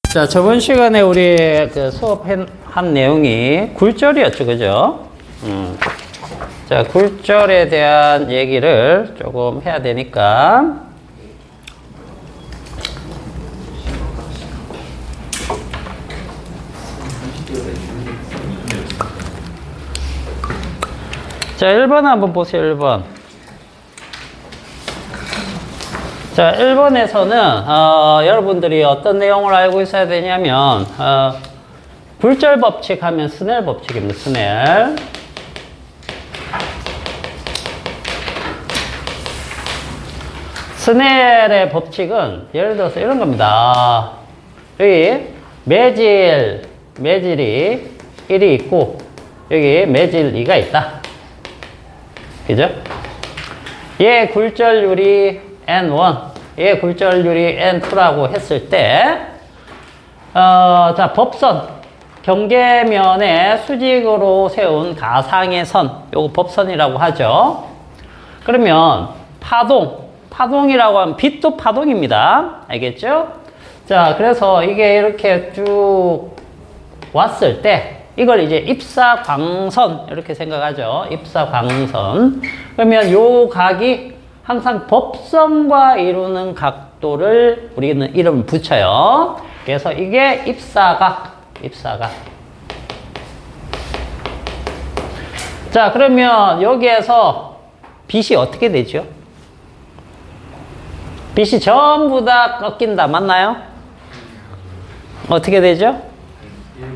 자, 저번 시간에 우리 그 수업한 내용이 굴절이었죠, 그죠? 자, 굴절에 대한 얘기를 조금 해야 되니까. 자, 1번 한번 보세요, 1번. 자, 1번에서는, 여러분들이 어떤 내용을 알고 있어야 되냐면, 굴절 법칙 하면 스넬 법칙입니다, 스넬. 스넬의 법칙은 예를 들어서 이런 겁니다. 여기 매질이 1이 있고, 여기 매질 2가 있다. 그죠? 얘 굴절률이 N1, 얘 굴절률이 N2라고 했을 때, 자, 법선, 경계면에 수직으로 세운 가상의 선, 요거 법선이라고 하죠. 그러면 파동이라고 하면 빛도 파동입니다. 알겠죠? 자, 그래서 이게 이렇게 쭉 왔을 때, 이걸 이제 입사광선, 이렇게 생각하죠. 입사광선. 그러면 요 각이 항상 법선과 이루는 각도를 우리는 이름을 붙여요. 그래서 이게 입사각. 자, 그러면 여기에서 빛이 어떻게 되죠? 빛이 전부 다 꺾인다. 맞나요? 어떻게 되죠?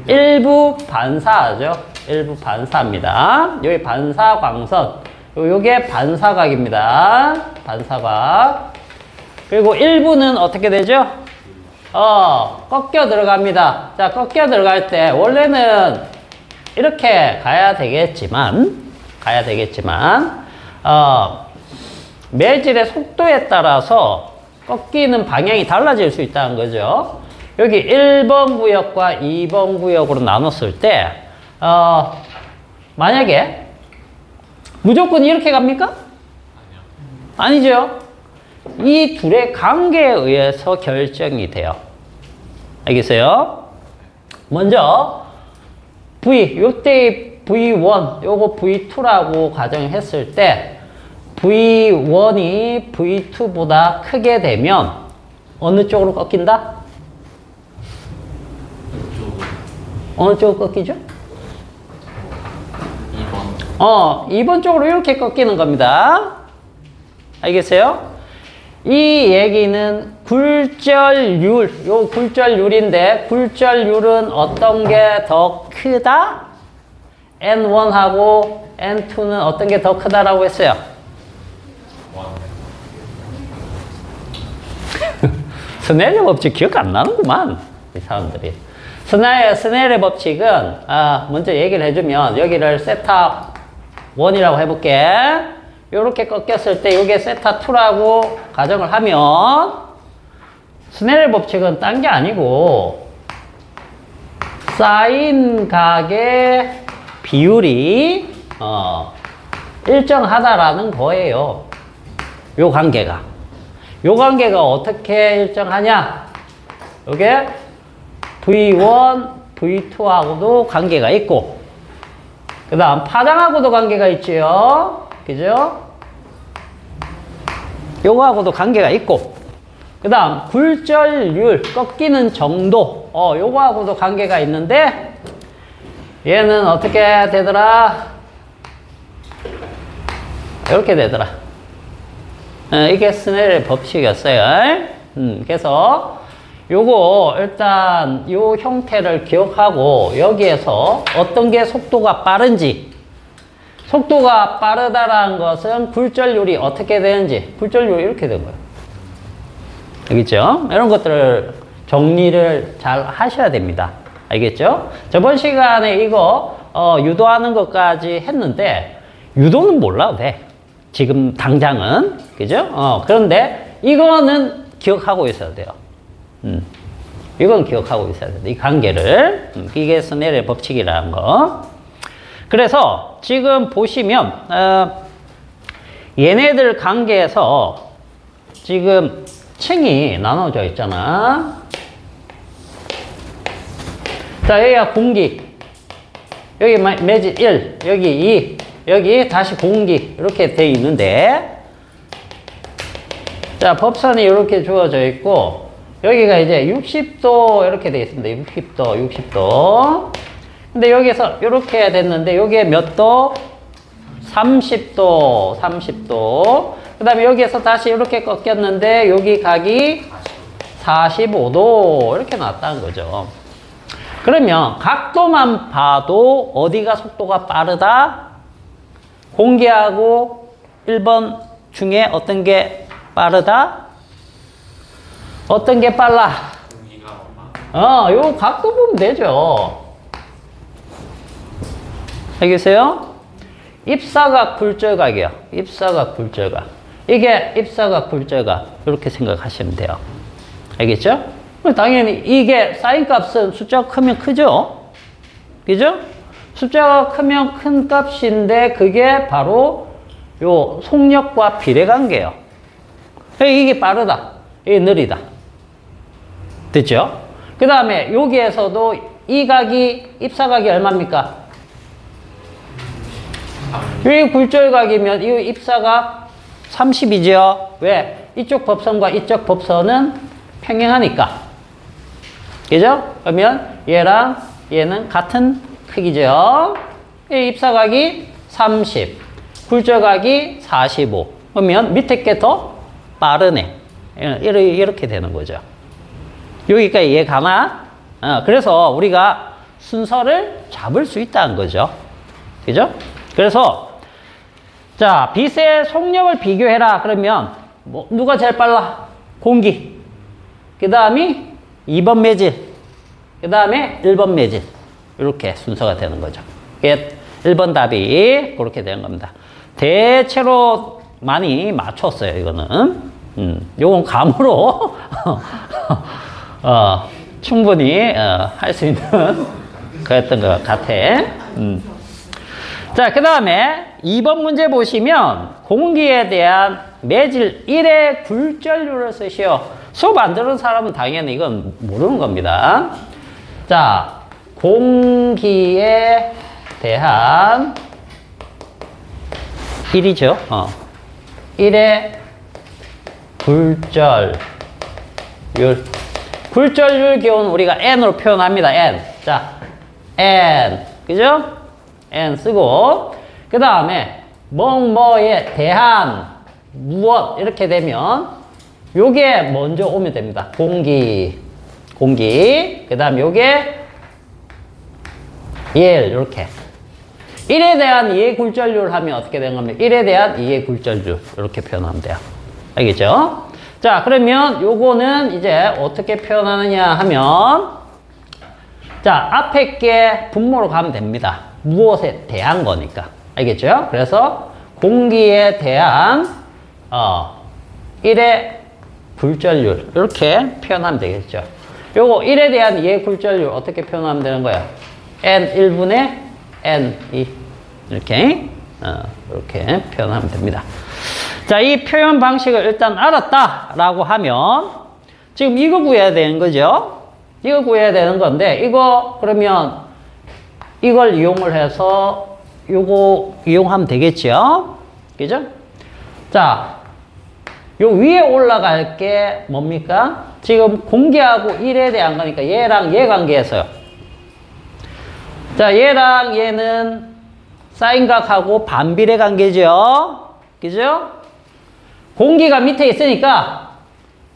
일부 반사하죠. 일부 반사입니다. 여기 반사광선. 요게 반사각입니다. 반사각. 그리고 일부는 어떻게 되죠? 꺾여 들어갑니다. 자, 꺾여 들어갈 때 원래는 이렇게 가야 되겠지만 매질의 속도에 따라서 꺾이는 방향이 달라질 수 있다는 거죠. 여기 1번 구역과 2번 구역으로 나눴을 때 만약에 무조건 이렇게 갑니까? 아니죠. 이 둘의 관계에 의해서 결정이 돼요. 알겠어요? 먼저 요때 V1, 요거 V2라고 가정했을 때 V1이 V2보다 크게 되면 어느 쪽으로 꺾인다? 어느 쪽으로 꺾이죠? 2번 쪽으로 이렇게 꺾이는 겁니다. 알겠어요? 이 얘기는 굴절률, 요 굴절률인데, 굴절률은 어떤 게 더 크다? N1하고 N2는 어떤 게 더 크다라고 했어요? 스넬의 법칙 기억 안 나는구만, 이 사람들이. 스넬의 법칙은, 먼저 얘기를 해주면, 여기를 세타 1이라고 해볼게. 요렇게 꺾였을 때 요게 세타 2라고 가정을 하면 스넬의 법칙은 딴 게 아니고 사인 각의 비율이 일정하다라는 거예요. 요 관계가 어떻게 일정하냐? 요게 V1, V2하고도 관계가 있고 그 다음 파장하고도 관계가 있지요. 그죠? 요거하고도 관계가 있고 그 다음 굴절률, 꺾이는 정도 요거하고도 관계가 있는데 얘는 어떻게 되더라? 이렇게 되더라. 이게 스넬의 법칙이었어요. 그래서 요거 일단 요 형태를 기억하고 여기에서 어떤 게 속도가 빠른지, 속도가 빠르다라는 것은 굴절률이 어떻게 되는지, 굴절률이 이렇게 된 거예요. 알겠죠? 이런 것들을 정리를 잘 하셔야 됩니다. 알겠죠? 저번 시간에 이거 유도하는 것까지 했는데 유도는 몰라도 돼. 지금 당장은. 그죠? 그런데 이거는 기억하고 있어야 돼요. 이건 기억하고 있어야 돼. 이 관계를. 이게 스넬의 법칙이라는 거. 그래서 지금 보시면 얘네들 관계에서 지금 층이 나눠져 있잖아. 자, 여기가 공기. 여기 매질 1, 여기 2, 여기 다시 공기. 이렇게 돼 있는데, 자, 법선이 이렇게 주어져 있고, 여기가 이제 60도 이렇게 돼 있습니다. 60도, 60도. 근데 여기서 이렇게 됐는데, 여기에 몇 도? 30도, 30도. 그 다음에 여기에서 다시 이렇게 꺾였는데, 여기 각이 45도. 이렇게 나왔다는 거죠. 그러면 각도만 봐도 어디가 속도가 빠르다? 공기하고 1번 중에 어떤 게 빠르다? 어떤 게 빨라? 요 각도 보면 되죠. 알겠어요? 입사각, 굴절각이요. 입사각, 굴절각. 이게 입사각, 굴절각. 이렇게 생각하시면 돼요. 알겠죠? 당연히 이게 사인 값은 숫자가 크면 크죠? 그죠? 숫자가 크면 큰 값인데 그게 바로 요 속력과 비례관계예요. 이게 빠르다. 이게 느리다. 됐죠? 그 다음에 여기에서도 이 각이 입사각이 얼마입니까? 이 굴절각이면 이 입사각 30이죠? 왜? 이쪽 법선과 이쪽 법선은 평행하니까. 그죠? 그러면 얘랑 얘는 같은 크기죠? 이 입사각이 30, 굴절각이 45. 그러면 밑에 게 더 빠르네. 이렇게 되는 거죠. 여기까지 이해가나? 그래서 우리가 순서를 잡을 수 있다는 거죠. 그죠? 그래서 자, 빛의 속력을 비교해라. 그러면 뭐 누가 제일 빨라? 공기. 그 다음이 2번 매질. 그 다음에 1번 매질. 이렇게 순서가 되는 거죠. 1번 답이 그렇게 되는 겁니다. 대체로 많이 맞췄어요, 이거는. 요건 감으로 충분히 할 수 있는 그랬던 것 같아. 자, 그 다음에 2번 문제 보시면 공기에 대한 매질 1의 굴절률을 쓰시오. 수업 안 들은 사람은 당연히 이건 모르는 겁니다. 자, 공기에 대한 1이죠. 1의 굴절률. 굴절률 기호는 우리가 n으로 표현합니다. n. 자, n. 그죠? n 쓰고, 그 다음에 뭐뭐에 대한 무엇 이렇게 되면 요게 먼저 오면 됩니다. 공기. 그 다음 요게 1 이렇게. 1에 대한 2의 굴절률 하면 어떻게 되는 겁니까? 1에 대한 2의 굴절률 이렇게 표현하면 돼요. 알겠죠? 자, 그러면 요거는 이제 어떻게 표현하느냐 하면, 자, 앞에 게 분모로 가면 됩니다. 무엇에 대한 거니까. 알겠죠? 그래서 공기에 대한 1의 굴절률 이렇게 표현하면 되겠죠. 요거 1에 대한 2의 굴절률 어떻게 표현하면 되는 거야? n1분의 n2 이렇게 이렇게 표현하면 됩니다. 자, 이 표현 방식을 일단 알았다라고 하면 지금 이거 구해야 되는 거죠. 이거 구해야 되는 건데 이거 그러면 이걸 이용을 해서 요거 이용하면 되겠죠. 그죠? 자, 요 위에 올라갈 게 뭡니까? 지금 공기하고 1에 대한 거니까 얘랑 얘 관계에서요. 자, 얘랑 얘는 사인각하고 반비례 관계죠. 그죠? 공기가 밑에 있으니까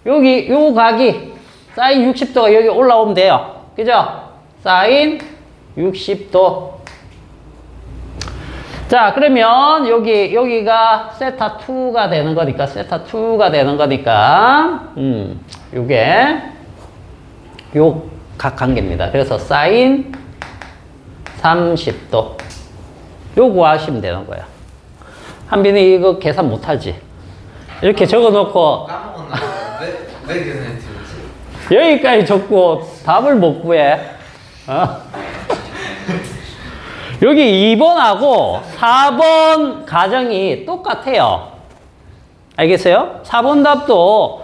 여기 요 각이 사인 60도가 여기 올라오면 돼요. 그죠? 사인 60도. 자, 그러면 여기가 세타 2가 되는 거니까, 요게 요 각 관계입니다. 그래서 사인 30도. 요 구하시면 되는 거야. 한빈이 이거 계산 못하지? 이렇게 적어 놓고. 까먹었나? 왜 계산했지? 여기까지 적고 답을 못 구해. 여기 2번하고 4번 가정이 똑같아요. 알겠어요? 4번 답도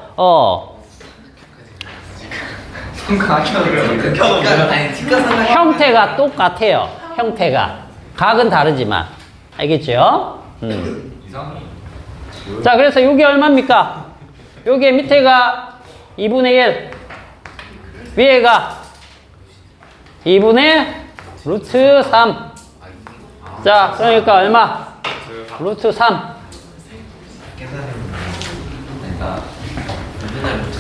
아니 직각 삼각 형태가 똑같아요. 형태가. 각은 다르지만. 알겠죠? 자, 그래서 이게 얼마입니까? 요게 밑에가 2분의 1. 위에가 2분의 루트 3. 자, 그러니까 얼마? 루트 3.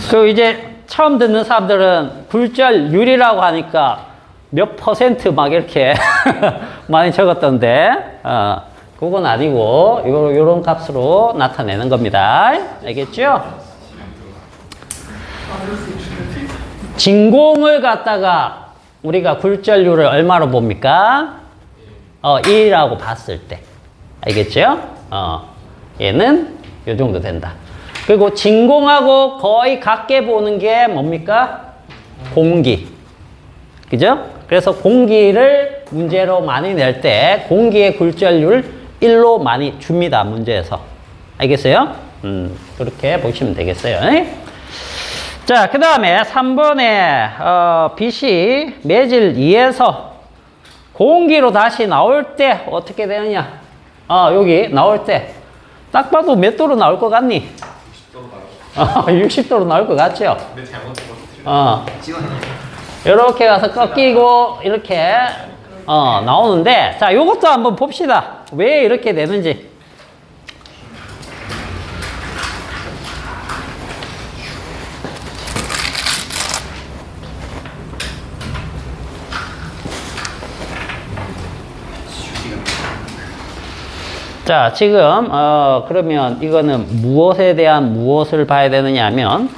그 이제 처음 듣는 사람들은 굴절율이라고 하니까 몇 퍼센트 막 이렇게 많이 적었던데, 그건 아니고 요런 값으로 나타내는 겁니다. 알겠죠? 진공을 갖다가 우리가 굴절율을 얼마로 봅니까? 1이라고 봤을 때. 알겠죠? 얘는 요 정도 된다. 그리고 진공하고 거의 같게 보는 게 뭡니까? 공기. 그죠? 그래서 공기를 문제로 많이 낼 때 공기의 굴절율 1로 많이 줍니다. 문제에서. 알겠어요? 그렇게 보시면 되겠어요. 자, 그 다음에 3번에 빛이 매질 2에서 공기로 다시 나올 때 어떻게 되느냐? 여기 나올 때 딱 봐도 몇 도로 나올 것 같니? 60도로 나올 것 같죠? 근데 잘못 이렇게 가서 꺾이고 이렇게 나오는데, 자, 요것도 한번 봅시다. 왜 이렇게 되는지. 자, 지금 그러면 이거는 무엇에 대한 무엇을 봐야 되느냐 하면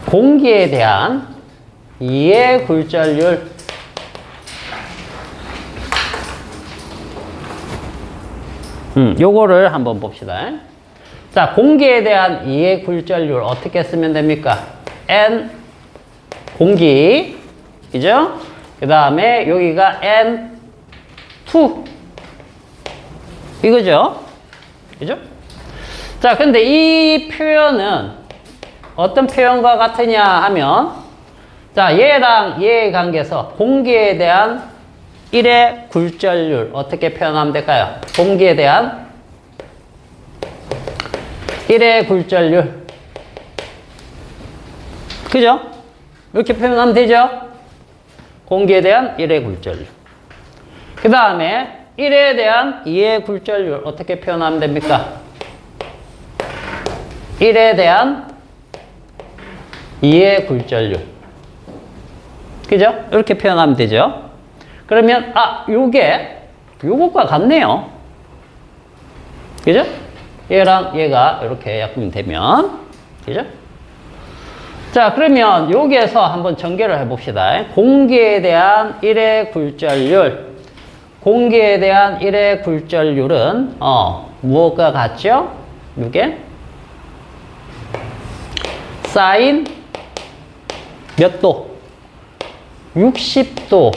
공기에 대한 이해 굴절율. 요거를 한번 봅시다. 자, 공기에 대한 이해 굴절율 어떻게 쓰면 됩니까? N 공기, 그죠? 그 다음에 여기가 N2 이거죠? 그죠? 자, 근데 이 표현은 어떤 표현과 같으냐 하면, 자, 얘랑 얘의 관계에서 공기에 대한 1의 굴절율 어떻게 표현하면 될까요? 공기에 대한 1의 굴절율. 그죠? 이렇게 표현하면 되죠? 공기에 대한 1의 굴절율. 그 다음에 1에 대한 2의 굴절율 어떻게 표현하면 됩니까? 1에 대한 2의 굴절율. 그죠? 이렇게 표현하면 되죠? 그러면, 요게, 요것과 같네요. 그죠? 얘랑 얘가 이렇게 약분이 되면, 그죠? 자, 그러면 여기에서 한번 전개를 해봅시다. 공기에 대한 1의 굴절율. 공기에 대한 1의 굴절율은, 무엇과 같죠? 이게? 사인 몇 도? 60도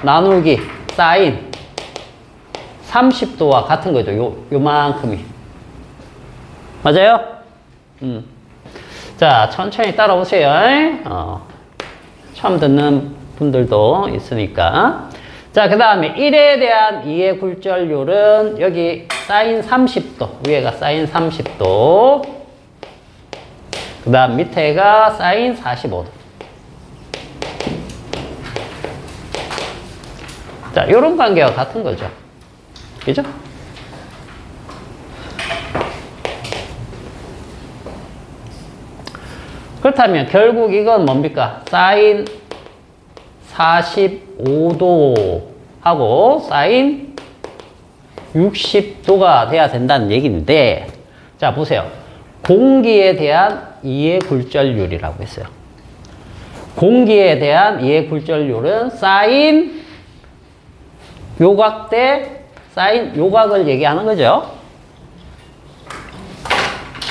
나누기 사인 30도와 같은 거죠. 요만큼이. 맞아요? 자, 천천히 따라오세요. 처음 듣는 분들도 있으니까. 자, 그 다음에 1에 대한 2의 굴절율은 여기 사인 30도. 위에가 사인 30도. 그 다음 밑에가 사인 45도. 자, 요런 관계와 같은 거죠. 그죠? 그렇다면 결국 이건 뭡니까? 사인 45도 하고 사인 60도가 돼야 된다는 얘기인데, 자, 보세요. 공기에 대한 이해 굴절율이라고 했어요. 공기에 대한 이해 굴절율은 사인 요각 대 사인 요각을 얘기하는 거죠.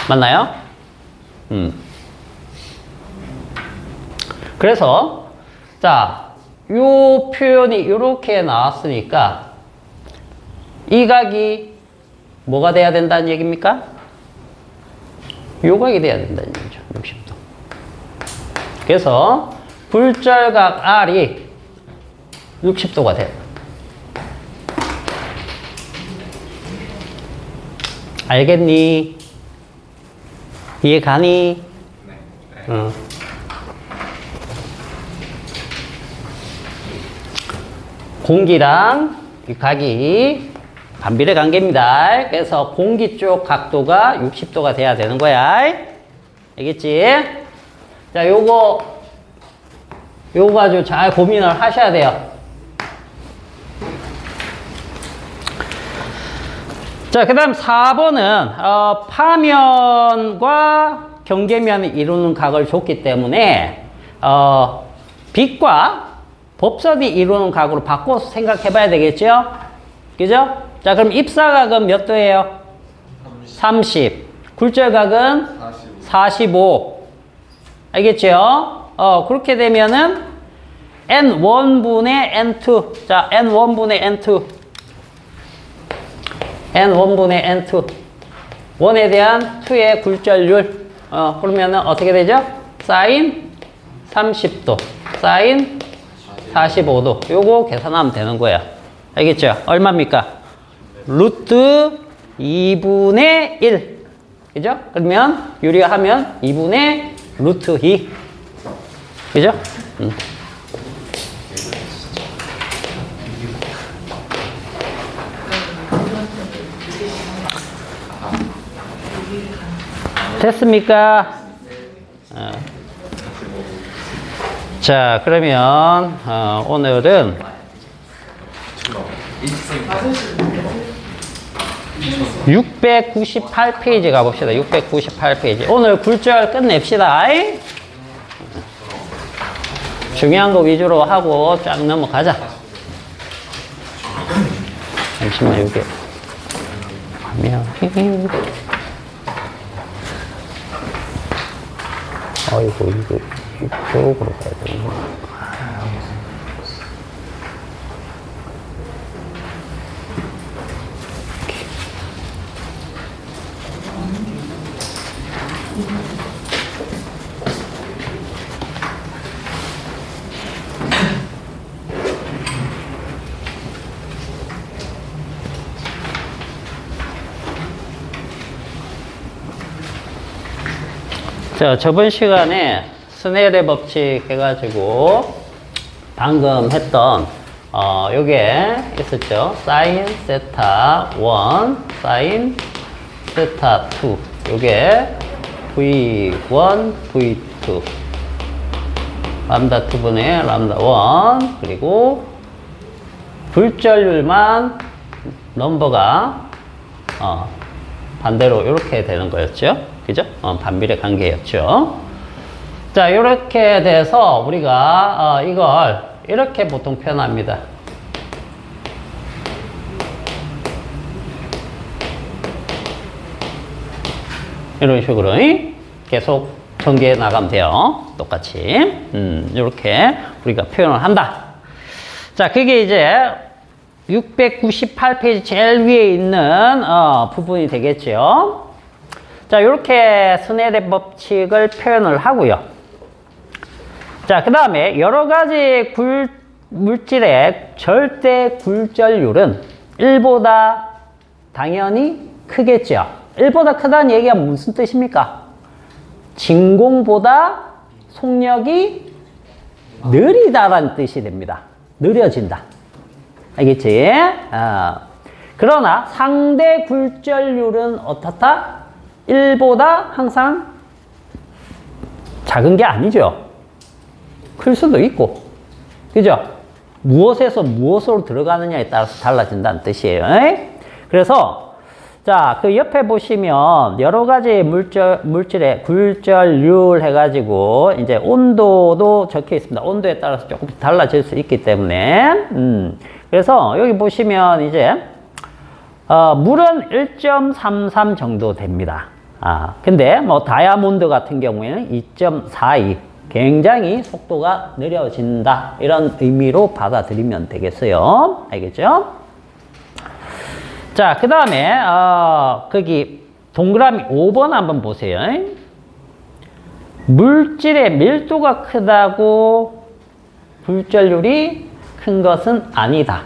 맞나요? 그래서 자, 요 표현이 이렇게 나왔으니까 이 각이 뭐가 돼야 된다는 얘기입니까? 요 각이 돼야 된다는 얘기죠. 60도. 그래서 굴절각 R이 60도가 돼요. 알겠니? 이해 가니? 네. 공기랑 이 각이 반비례 관계입니다. 그래서 공기 쪽 각도가 60도가 돼야 되는 거야. 알겠지? 자, 요거 아주 잘 고민을 하셔야 돼요. 자, 그 다음 4번은, 파면과 경계면을 이루는 각을 줬기 때문에, 빛과 법선이 이루는 각으로 바꿔서 생각해 봐야 되겠죠? 그죠? 자, 그럼 입사각은 몇 도예요? 30. 굴절각은 45. 알겠죠? 그렇게 되면은 n1분의 n2. 자, n1분의 n2. n1분의 n2. 1에 대한 2의 굴절률. 그러면은 어떻게 되죠? 사인 30도. 사인 45도. 요거 계산하면 되는 거야. 알겠죠? 얼마입니까? 루트 2분의 1. 그죠? 그러면 유리하면 2분의 루트 2. 그죠? 됐습니까? 자, 그러면 오늘은 698페이지 가봅시다. 698페이지. 오늘 굴절 끝냅시다. 중요한 거 위주로 하고 쫙 넘어가자. 잠시만, 여기 화면. 아이고, 이거 이쪽으로 가야 되는구나. 자, 저번 시간에 스넬의 법칙 해가지고 방금 했던 요게 있었죠. 사인 세타 1, 사인 세타 2. 요게 V1, V2. 람다 2분의 람다 1. 그리고 굴절률만 넘버가 반대로 이렇게 되는 거였죠. 그죠? 반비례 관계였죠. 자, 이렇게 돼서 우리가 이걸 이렇게 보통 표현합니다. 이런 식으로 계속 전개해 나가면 돼요. 똑같이. 이렇게 우리가 표현을 한다. 자, 그게 이제 698페이지 제일 위에 있는 부분이 되겠죠. 자, 이렇게 스넬의 법칙을 표현을 하고요. 자, 그 다음에 여러 가지 물질의 절대 굴절률은 1보다 당연히 크겠죠. 1보다 크다는 얘기가 무슨 뜻입니까? 진공보다 속력이 느리다라는 뜻이 됩니다. 느려진다. 알겠지? 그러나 상대 굴절률은 어떻다? 1보다 항상 작은 게 아니죠. 클 수도 있고. 그죠? 무엇에서 무엇으로 들어가느냐에 따라서 달라진다는 뜻이에요. 그래서, 자, 그 옆에 보시면 여러 가지 물질의 굴절률 해가지고 이제 온도도 적혀 있습니다. 온도에 따라서 조금 달라질 수 있기 때문에. 그래서 여기 보시면 이제, 물은 1.33 정도 됩니다. 근데 뭐 다이아몬드 같은 경우에는 2.42. 굉장히 속도가 느려진다. 이런 의미로 받아들이면 되겠어요. 알겠죠? 자, 그 다음에, 거기 동그라미 5번 한번 보세요. 물질의 밀도가 크다고 굴절률이 큰 것은 아니다.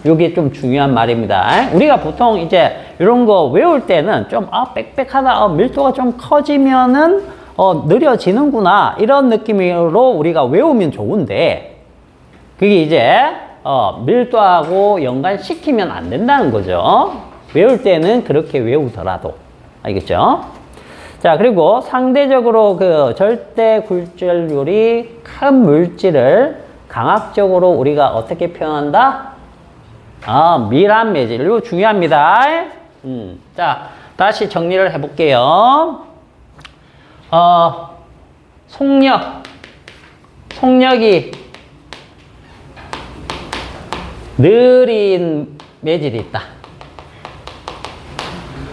요게 좀 중요한 말입니다. 우리가 보통 이제 이런 거 외울 때는 좀, 빽빽하다, 밀도가 좀 커지면은, 느려지는구나. 이런 느낌으로 우리가 외우면 좋은데, 그게 이제, 밀도하고 연관시키면 안 된다는 거죠. 외울 때는 그렇게 외우더라도. 알겠죠? 자, 그리고 상대적으로 그 절대 굴절률이 큰 물질을 강학적으로 우리가 어떻게 표현한다? 밀한 매질. 이거 중요합니다. 자, 다시 정리를 해볼게요. 속력이 느린 매질이 있다.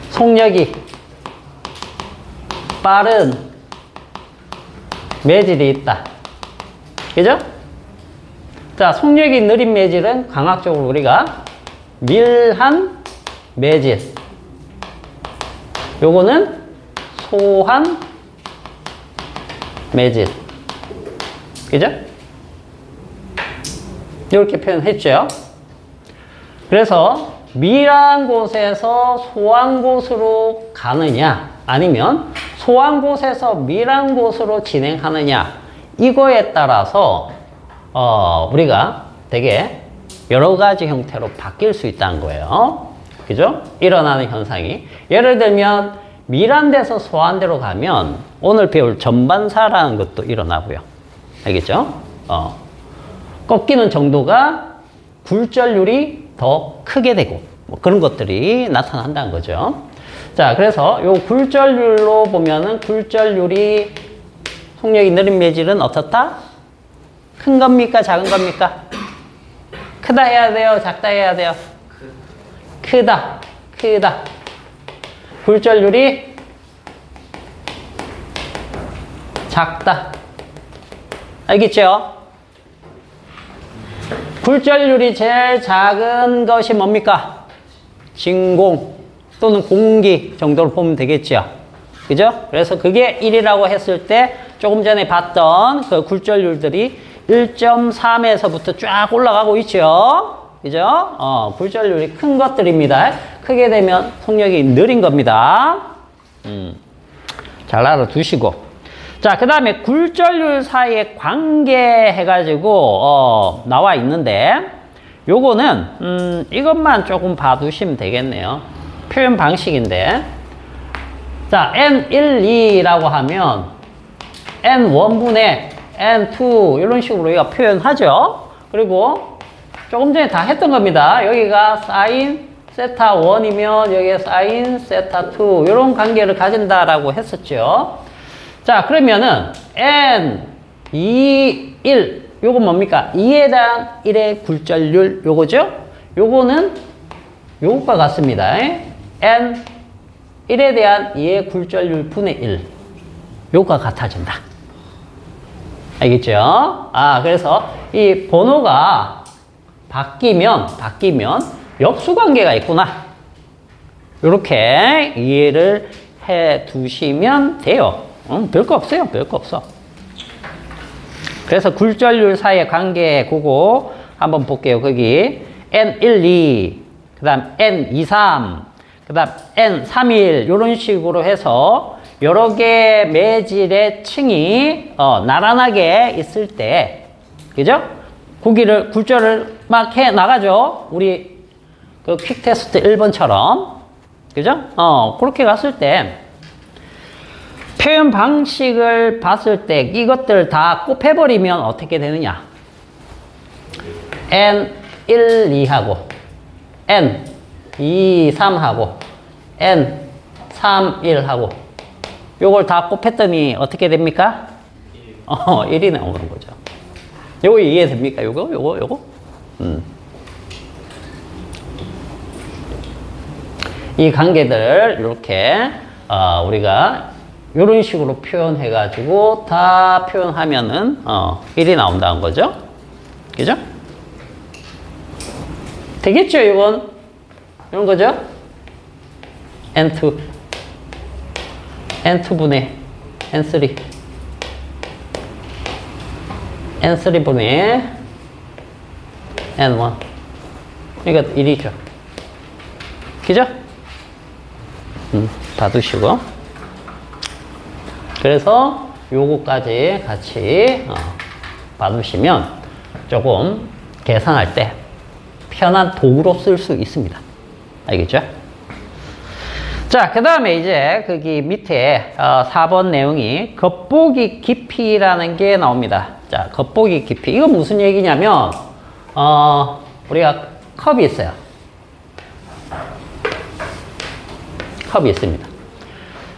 속력이 빠른 매질이 있다. 그죠? 자, 속력이 느린 매질은 광학적으로 우리가 밀한 매질. 요거는 소한 매질. 그죠? 이렇게 표현했죠. 그래서 밀한 곳에서 소한 곳으로 가느냐, 아니면 소한 곳에서 밀한 곳으로 진행하느냐, 이거에 따라서 우리가 되게 여러 가지 형태로 바뀔 수 있다는 거예요. 그죠? 일어나는 현상이. 예를 들면 밀한 데서 소한 데로 가면 오늘 배울 전반사라는 것도 일어나고요. 알겠죠? 꺾이는 정도가 굴절률이 더 크게 되고 뭐 그런 것들이 나타난다는 거죠. 자, 그래서 요 굴절률로 보면은 굴절률이 속력이 느린 매질은 어떻다? 큰 겁니까? 작은 겁니까? 크다 해야 돼요? 작다 해야 돼요? 크다. 굴절률이 작다. 알겠죠? 굴절률이 제일 작은 것이 뭡니까? 진공 또는 공기 정도로 보면 되겠죠. 그죠? 그래서 그게 1이라고 했을 때 조금 전에 봤던 그 굴절률들이 1.3에서부터 쫙 올라가고 있죠. 그죠? 굴절률이 큰 것들입니다. 크게 되면 속력이 느린 겁니다. 잘 알아두시고. 자, 그 다음에 굴절률 사이에 관계 해가지고, 나와 있는데, 요거는, 이것만 조금 봐두시면 되겠네요. 표현 방식인데. 자, N1, 2라고 하면, N1분의 N2, 이런 식으로 우리가 표현하죠. 그리고 조금 전에 다 했던 겁니다. 여기가 사인 세타 1이면, 여기에 사인 세타 2, 이런 관계를 가진다라고 했었죠. 자, 그러면은 N, 2, 1 요거 뭡니까? 2에 대한 1의 굴절률 요거죠? 요거는 요것과 같습니다. N, 1에 대한 2의 굴절률 분의 1 요거가 같아진다. 알겠죠? 그래서 이 번호가 바뀌면 역수관계가 있구나. 요렇게 이해를 해 두시면 돼요. 별거 없어요. 별거 없어. 그래서 굴절률 사이의 관계 그거 한번 볼게요. 거기 N1, 2, 그 다음 N2, 3, 그 다음 N3, 1 이런 식으로 해서 여러 개의 매질의 층이 나란하게 있을 때 그죠? 거기를 굴절을 막 해 나가죠. 우리 그 퀵 테스트 1번처럼 그죠? 그렇게 갔을 때 표현 방식을 봤을 때 이것들 다 곱해버리면 어떻게 되느냐? N1, 2하고 N2, 3하고 N3, 1하고 요걸 다 곱했더니 어떻게 됩니까? 1이 나오는 거죠. 요거 이해됩니까? 요거? 이 관계들을 이렇게 우리가 이런 식으로 표현해가지고 다 표현하면은 1이 나온다는 거죠. 그죠? 되겠죠, 이건? 이런 거죠? N2 N2분의 N3 N3분의 N1 그러니까 1이죠. 그죠? 봐두시고 그래서 요거까지 같이 봐두시면 조금 계산할 때 편한 도구로 쓸 수 있습니다. 알겠죠? 자, 그 다음에 이제 거기 밑에 4번 내용이 겉보기 깊이라는 게 나옵니다. 자, 겉보기 깊이. 이건 무슨 얘기냐면 우리가 컵이 있어요. 컵이 있습니다.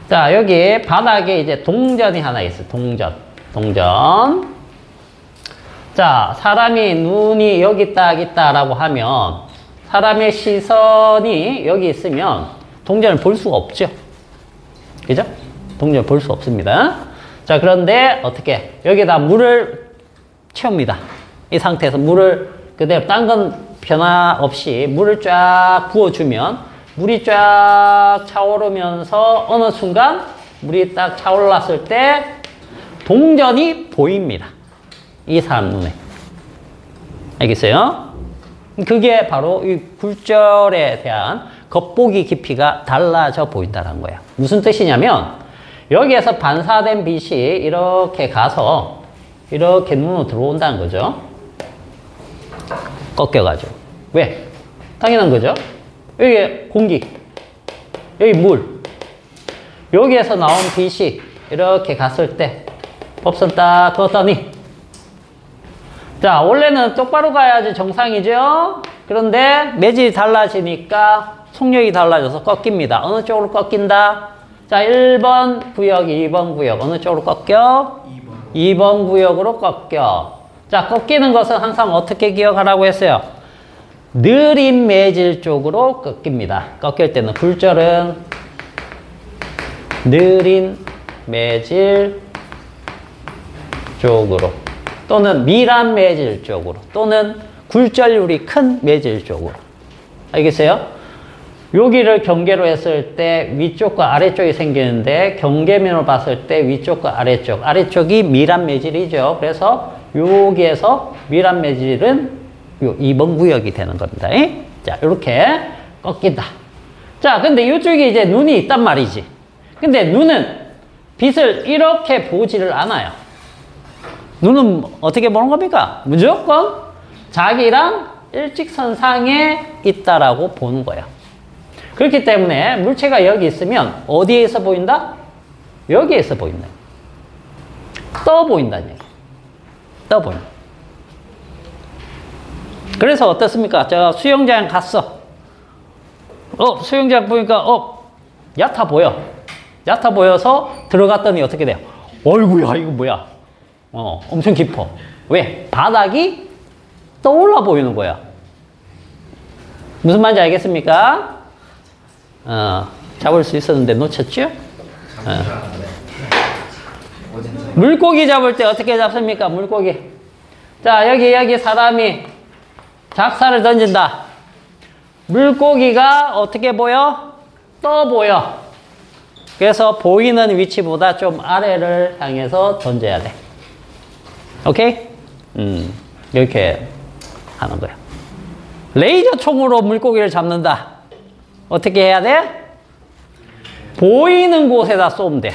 자, 여기 바닥에 이제 동전이 하나 있어요. 동전. 자, 사람이 눈이 여기 딱 있다라고 하면 사람의 시선이 여기 있으면 동전을 볼 수가 없죠. 그죠? 동전을 볼 수 없습니다. 자, 그런데 어떻게? 여기다 물을 채웁니다. 이 상태에서 물을 그대로 딴 건 변화 없이 물을 쫙 부어주면 물이 쫙 차오르면서 어느 순간 물이 딱 차올랐을 때 동전이 보입니다. 이 사람 눈에. 알겠어요? 그게 바로 이 굴절에 대한 겉보기 깊이가 달라져 보인다는 거예요. 무슨 뜻이냐면 여기에서 반사된 빛이 이렇게 가서 이렇게 눈으로 들어온다는 거죠. 꺾여가지고. 왜? 당연한 거죠. 여기 공기, 여기 물. 여기에서 나온 빛이 이렇게 갔을 때 법선 딱 그었더니 자, 원래는 똑바로 가야지 정상이죠? 그런데 매질이 달라지니까 속력이 달라져서 꺾입니다. 어느 쪽으로 꺾인다? 자, 1번 구역, 2번 구역. 어느 쪽으로 꺾여? 2번 구역으로 꺾여. 자, 꺾이는 것은 항상 어떻게 기억하라고 했어요? 느린 매질 쪽으로 꺾입니다. 꺾일 때는 굴절은 느린 매질 쪽으로 또는 미란 매질 쪽으로 또는 굴절률이 큰 매질 쪽으로. 알겠어요? 여기를 경계로 했을 때 위쪽과 아래쪽이 생기는데 경계면으로 봤을 때 위쪽과 아래쪽. 아래쪽이 미란 매질이죠. 그래서 여기에서 미란 매질은 요 2번 구역이 되는 겁니다. 자, 이렇게 꺾인다. 자, 근데 이쪽에 이제 눈이 있단 말이지. 근데 눈은 빛을 이렇게 보지를 않아요. 눈은 어떻게 보는 겁니까? 무조건 자기랑 일직선상에 있다라고 보는 거예요. 그렇기 때문에 물체가 여기 있으면 어디에서 보인다? 여기에서 보인다. 떠 보인다는 얘기. 떠 보인다. 그래서 어떻습니까? 저 수영장 갔어. 수영장 보니까 얕아 보여. 얕아 보여서 들어갔더니 어떻게 돼요? 어이구야, 이거 뭐야? 엄청 깊어. 왜? 바닥이 떠올라 보이는 거야. 무슨 말인지 알겠습니까? 잡을 수 있었는데 놓쳤죠? 물고기 잡을 때 어떻게 잡습니까? 물고기. 자, 여기 사람이 작사를 던진다. 물고기가 어떻게 보여? 떠 보여. 그래서 보이는 위치보다 좀 아래를 향해서 던져야 돼. 오케이? 이렇게 하는 거야. 레이저 총으로 물고기를 잡는다. 어떻게 해야 돼? 보이는 곳에다 쏘면 돼요.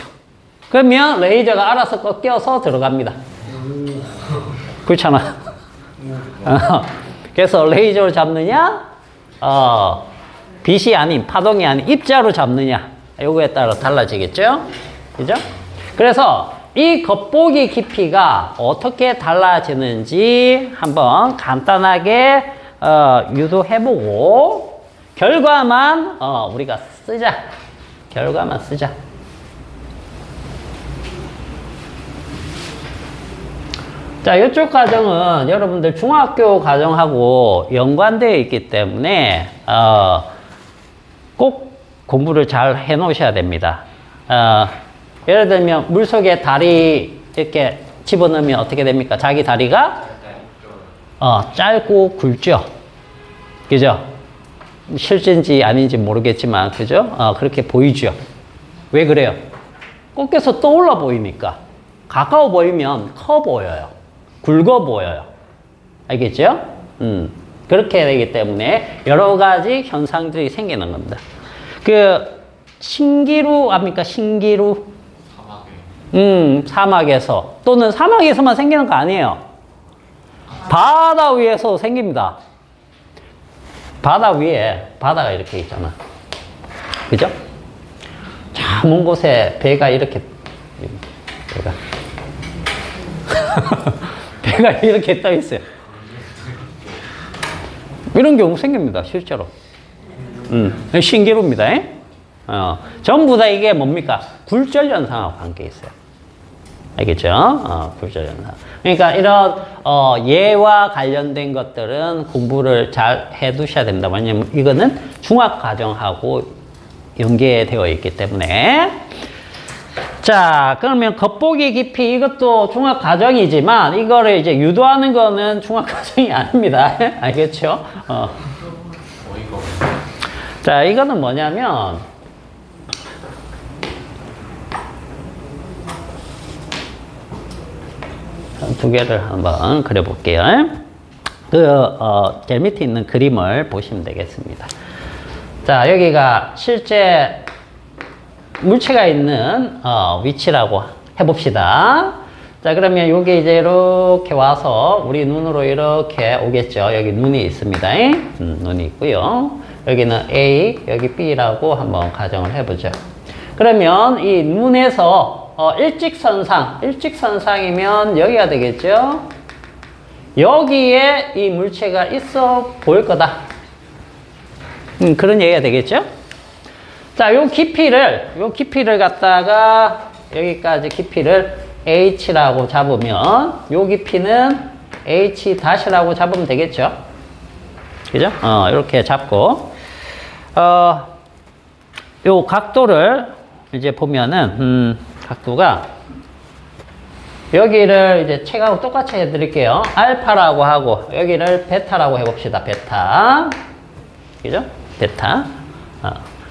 그러면 레이저가 알아서 꺾여서 들어갑니다. 그렇잖아. 그래서 레이저로 잡느냐, 빛이 아닌, 파동이 아닌 입자로 잡느냐, 요거에 따라 달라지겠죠? 그죠? 그래서 이 겉보기 깊이가 어떻게 달라지는지 한번 간단하게 유도해보고 결과만 우리가 쓰자. 결과만 쓰자. 자, 이쪽 과정은 여러분들 중학교 과정하고 연관되어 있기 때문에 꼭 공부를 잘 해 놓으셔야 됩니다. 예를 들면 물속에 다리 이렇게 집어넣으면 어떻게 됩니까? 자기 다리가 짧고 굵죠. 그죠? 실제인지 아닌지 모르겠지만, 그죠? 그렇게 보이죠. 왜 그래요? 꺾여서 떠올라 보이니까. 가까워 보이면 커 보여요. 굵어 보여요. 알겠죠? 그렇게 되기 때문에 여러 가지 현상들이 생기는 겁니다. 그 신기루 압니까? 신기루. 사막에서 또는 사막에서만 생기는 거 아니에요. 바다 위에서 생깁니다. 바다 위에 바다가 이렇게 있잖아. 그죠? 자, 먼 곳에 배가 이렇게 배가 이렇게 떠 있어요. 이런 경우 생깁니다, 실제로. 신기루입니다. 전부 다 이게 뭡니까? 굴절 현상하고 관계 있어요. 알겠죠? 굴절 현상. 그러니까 이런 예와 관련된 것들은 공부를 잘 해두셔야 됩니다. 왜냐면 이거는 중학 과정하고 연계되어 있기 때문에. 자, 그러면 겉보기 깊이 이것도 중학 과정이지만 이거를 이제 유도하는 거는 중학 과정이 아닙니다. 알겠죠? 자, 이거는 뭐냐면 두 개를 한번 그려볼게요. 제일 밑에 있는 그림을 보시면 되겠습니다. 자, 여기가 실제 물체가 있는 위치라고 해봅시다. 자, 그러면 여기 이제 이렇게 와서 우리 눈으로 이렇게 오겠죠. 여기 눈이 있습니다. 눈이 있고요. 여기는 A, 여기 B라고 한번 가정을 해보죠. 그러면 이 눈에서 일직선상이면 여기가 되겠죠. 여기에 이 물체가 있어 보일 거다. 그런 얘기가 되겠죠. 자, 요 깊이를 갖다가 여기까지 깊이를 H라고 잡으면 요 깊이는 H-라고 잡으면 되겠죠. 그죠? 이렇게 잡고 요 각도를 이제 보면은 각도가 여기를 이제 책하고 똑같이 해드릴게요. 알파라고 하고 여기를 베타라고 해봅시다. 베타. 그죠? 베타.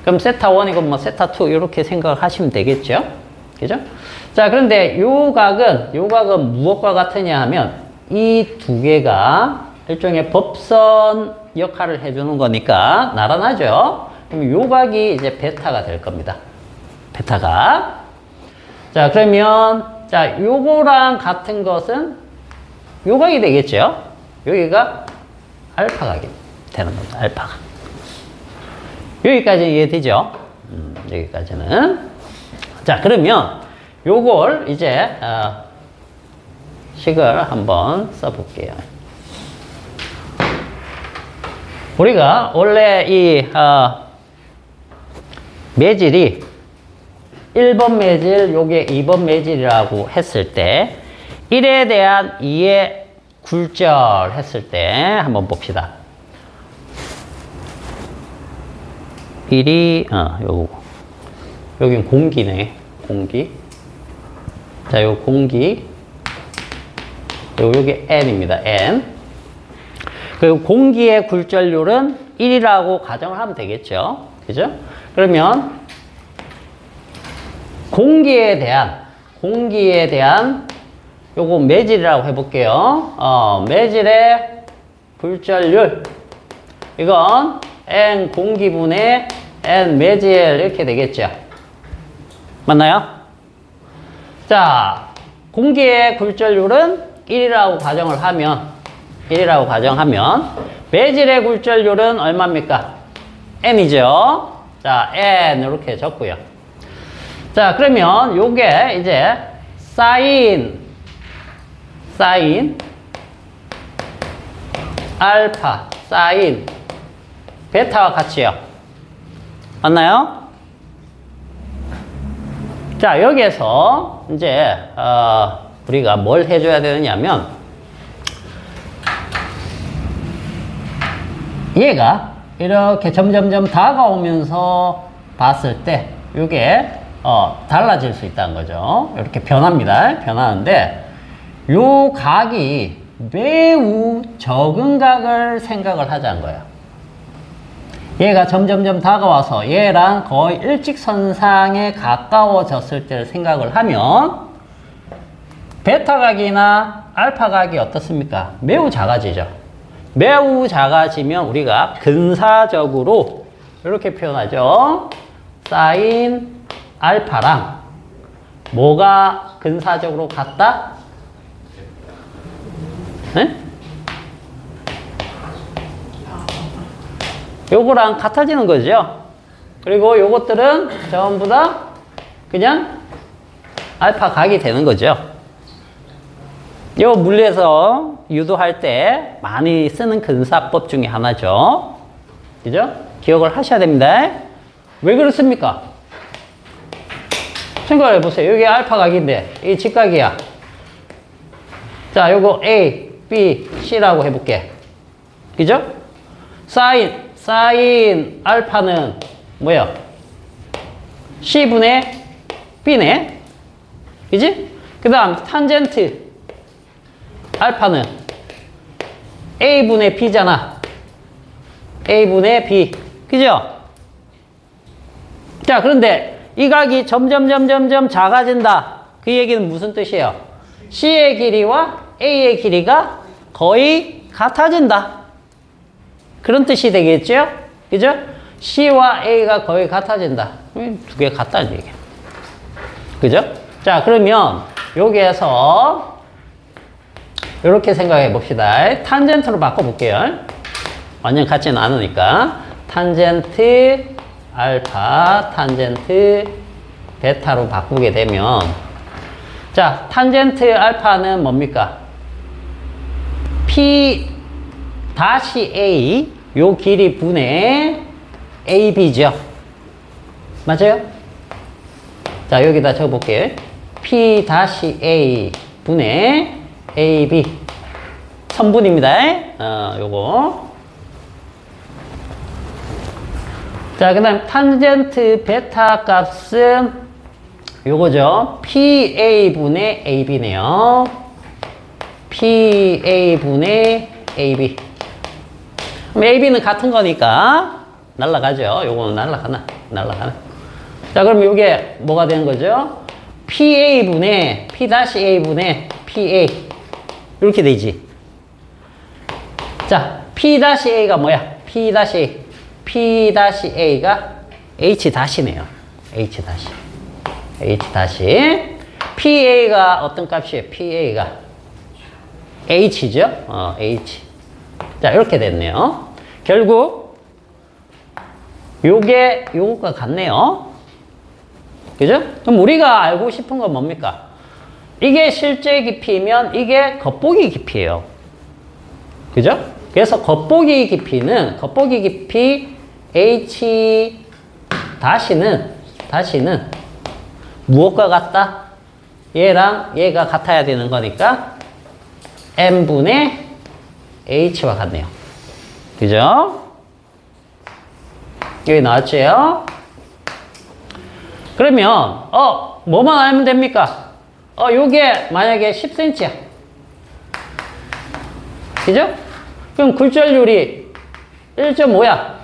그럼 세타 1이고 뭐 세타 2 이렇게 생각하시면 되겠죠? 그죠? 자, 그런데 요 각은 무엇과 같으냐 하면 이 두 개가 일종의 법선 역할을 해주는 거니까 나란하죠? 그럼 요 각이 이제 베타가 될 겁니다. 베타가. 자, 그러면 자, 요거랑 같은 것은 요 각이 되겠죠? 여기가 알파 각이 되는 겁니다. 알파가. 여기까지 이해되죠? 여기까지는. 자, 그러면 요걸 이제 식을 한번 써볼게요. 우리가 원래 이 매질이 1번 매질, 요게 2번 매질이라고 했을 때 1에 대한 2의 굴절 했을 때 한번 봅시다. 1이 여긴 공기네. 공기. 자, 요 공기. 요게 N입니다. N. 그리고 공기의 굴절률은 1이라고 가정을 하면 되겠죠. 그죠? 그러면 공기에 대한 요거 매질이라고 해볼게요. 매질의 굴절률. 이건 N 공기분의 N 매질 이렇게 되겠죠. 맞나요? 자, 공기의 굴절률은 1이라고 가정하면 매질의 굴절률은 얼마입니까? N이죠. 자, N 이렇게 적고요. 자, 그러면 요게 이제 사인 알파, 사인 베타와 같이요. 맞나요? 자, 여기에서 이제 우리가 뭘 해줘야 되느냐면 얘가 이렇게 점점점 다가오면서 봤을 때 이게 달라질 수 있다는 거죠. 이렇게 변합니다. 변하는데 요 각이 매우 적은 각을 생각을 하자는 거예요. 얘가 점점점 다가와서 얘랑 거의 일직선상에 가까워졌을 때를 생각을 하면 베타 각이나 알파 각이 어떻습니까? 매우 작아지죠. 매우 작아지면 우리가 근사적으로 이렇게 표현하죠. 사인 알파랑 뭐가 근사적으로 같다? 네? 요거랑 같아지는 거죠. 그리고 요것들은 전부 다 그냥 알파 각이 되는 거죠. 요 물리에서 유도할 때 많이 쓰는 근사법 중에 하나죠. 그죠? 기억을 하셔야 됩니다. 왜 그렇습니까? 생각을 해보세요. 여기 알파 각인데 이 직각이야. 자, 요거 A, B, C라고 해볼게. 그죠? 사인 알파는 뭐야? C분의 B네. 그지? 그 다음 탄젠트 알파는 A분의 B잖아. A분의 B. 그죠? 자, 그런데 이 각이 점점 작아진다. 그 얘기는 무슨 뜻이에요? C의 길이와 A의 길이가 거의 같아진다. 그런 뜻이 되겠죠? 그죠? C와 A가 거의 같아진다. 두 개 같다는 얘기야. 그죠? 자, 그러면 여기에서 이렇게 생각해 봅시다. 탄젠트로 바꿔볼게요. 완전 같지는 않으니까. 탄젠트 알파, 탄젠트 베타로 바꾸게 되면 자, 탄젠트 알파는 뭡니까? P 다시 A 요 길이 분의 AB죠. 맞아요? 자, 여기다 적어볼게요. P 다시 A 분의 AB 선분입니다. 요거. 자, 그 다음 탄젠트 베타 값은 요거죠. PA분의 AB네요. PA분의 AB. 그럼 AB는 같은 거니까 날라가죠. 요거는 날라가나? 자, 그럼 요게 뭐가 되는 거죠? PA분의 P-A분의 PA 이렇게 되지. 자, P-A가 뭐야? P-A. P-A가 H-네요. H-. PA가 어떤 값이에요? PA가 H죠? H. 자, 이렇게 됐네요. 결국 요거가 같네요. 그죠? 그럼 우리가 알고 싶은 건 뭡니까? 이게 실제 깊이면 이게 겉보기 깊이에요. 그죠? 그래서 겉보기 깊이 H 다시는 무엇과 같다? 얘랑 얘가 같아야 되는 거니까 M분의 H와 같네요. 그죠? 여기 나왔죠? 그러면 뭐만 알면 됩니까? 요게 만약에 10cm야. 그죠? 그럼 굴절률이 1.5야.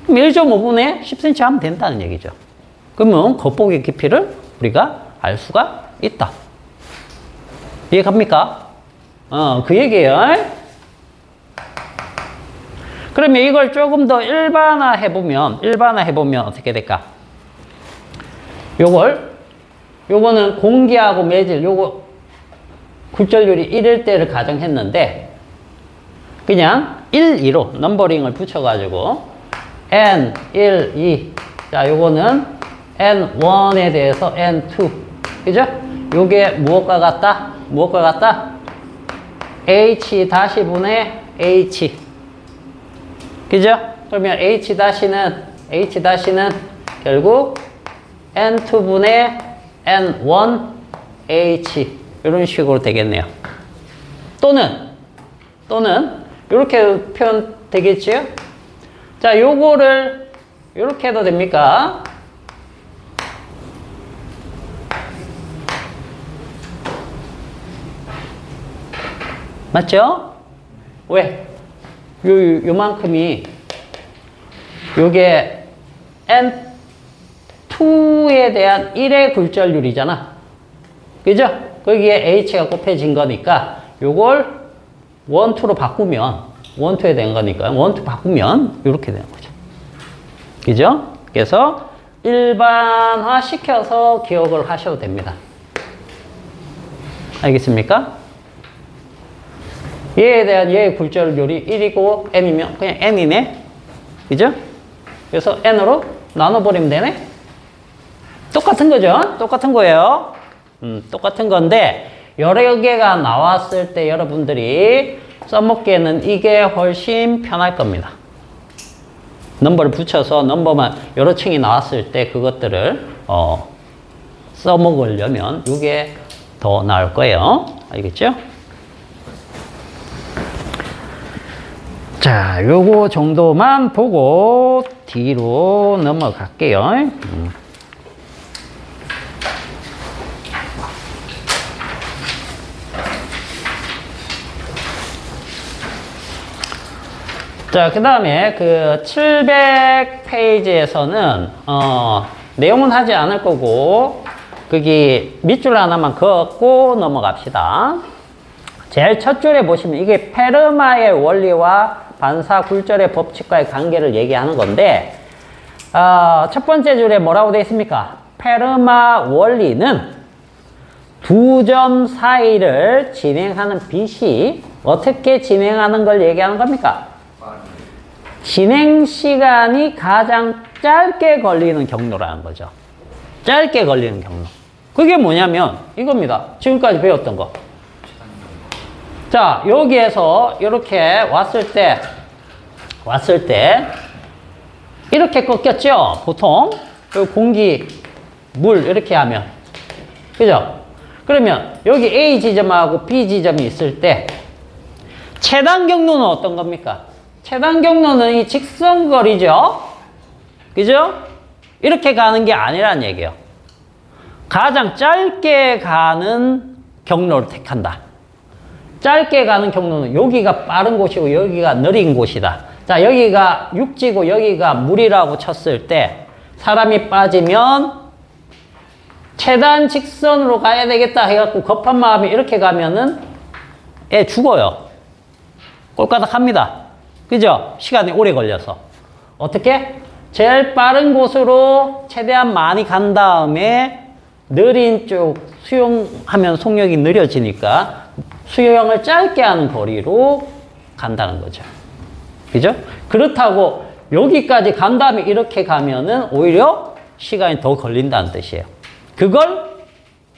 그럼 1.5분의 10cm 하면 된다는 얘기죠. 그러면 겉보기 깊이를 우리가 알 수가 있다. 이해갑니까? 그 얘기예요. 그러면 이걸 조금 더 일반화해보면 어떻게 될까? 요거는 공기하고 매질, 요거 굴절률이 1일 때를 가정했는데, 그냥 1, 2로 넘버링을 붙여가지고, N, 1, 2. 자, 요거는 N1에 대해서 N2. 그죠? 요게 무엇과 같다? H 다시 분의 H. 그죠? 그러면 H 다시는 결국 N2분의 N1H. 이런 식으로 되겠네요. 또는, 이렇게 표현 되겠지요? 자, 요거를, 이렇게 해도 됩니까? 맞죠? 왜? 요만큼이 요게 N2에 대한 1의 굴절률이잖아. 그죠? 거기에 H가 곱해진 거니까 요걸 1, 2로 바꾸면 1, 2에 된 거니까 1, 2 바꾸면 이렇게 되는 거죠. 그죠? 그래서 일반화 시켜서 기억을 하셔도 됩니다. 알겠습니까? 얘에 대한 얘의 굴절률이 1이고 n이면 그냥 n이네. 그죠? 그래서 n으로 나눠버리면 되네. 똑같은 거죠? 똑같은 거예요. 똑같은 건데 여러 개가 나왔을 때 여러분들이 써먹기에는 이게 훨씬 편할 겁니다. 넘버를 붙여서 넘버만 여러 층이 나왔을 때 그것들을 써먹으려면 이게 더 나을 거예요. 알겠죠? 자, 요거 정도만 보고 뒤로 넘어갈게요. 자, 그 다음에 그 700페이지에서는, 내용은 하지 않을 거고, 거기 밑줄 하나만 그었고 넘어갑시다. 제일 첫 줄에 보시면 이게 페르마의 원리와 반사 굴절의 법칙과의 관계를 얘기하는 건데, 첫 번째 줄에 뭐라고 되어 있습니까? 페르마 원리는 두 점 사이를 진행하는 빛이 어떻게 진행하는 걸 얘기하는 겁니까? 진행 시간이 가장 짧게 걸리는 경로라는 거죠. 짧게 걸리는 경로. 그게 뭐냐면 이겁니다. 지금까지 배웠던 거. 자, 여기에서 이렇게 왔을 때 이렇게 꺾였죠? 보통 공기, 물 이렇게 하면. 그죠? 그러면 여기 A 지점하고 B 지점이 있을 때 최단 경로는 어떤 겁니까? 최단 경로는 이 직선거리죠? 그죠? 이렇게 가는 게 아니란 얘기예요. 가장 짧게 가는 경로를 택한다. 짧게 가는 경로는 여기가 빠른 곳이고 여기가 느린 곳이다. 자, 여기가 육지고 여기가 물이라고 쳤을 때 사람이 빠지면 최단 직선으로 가야 되겠다 해갖고 급한 마음에 이렇게 가면은 애 죽어요. 꼴까닥 합니다. 그죠? 시간이 오래 걸려서. 어떻게? 제일 빠른 곳으로 최대한 많이 간 다음에 느린 쪽 수용하면 속력이 느려지니까 수용을 짧게 하는 거리로 간다는 거죠. 그죠? 그렇다고 여기까지 간 다음에 이렇게 가면은 오히려 시간이 더 걸린다는 뜻이에요. 그걸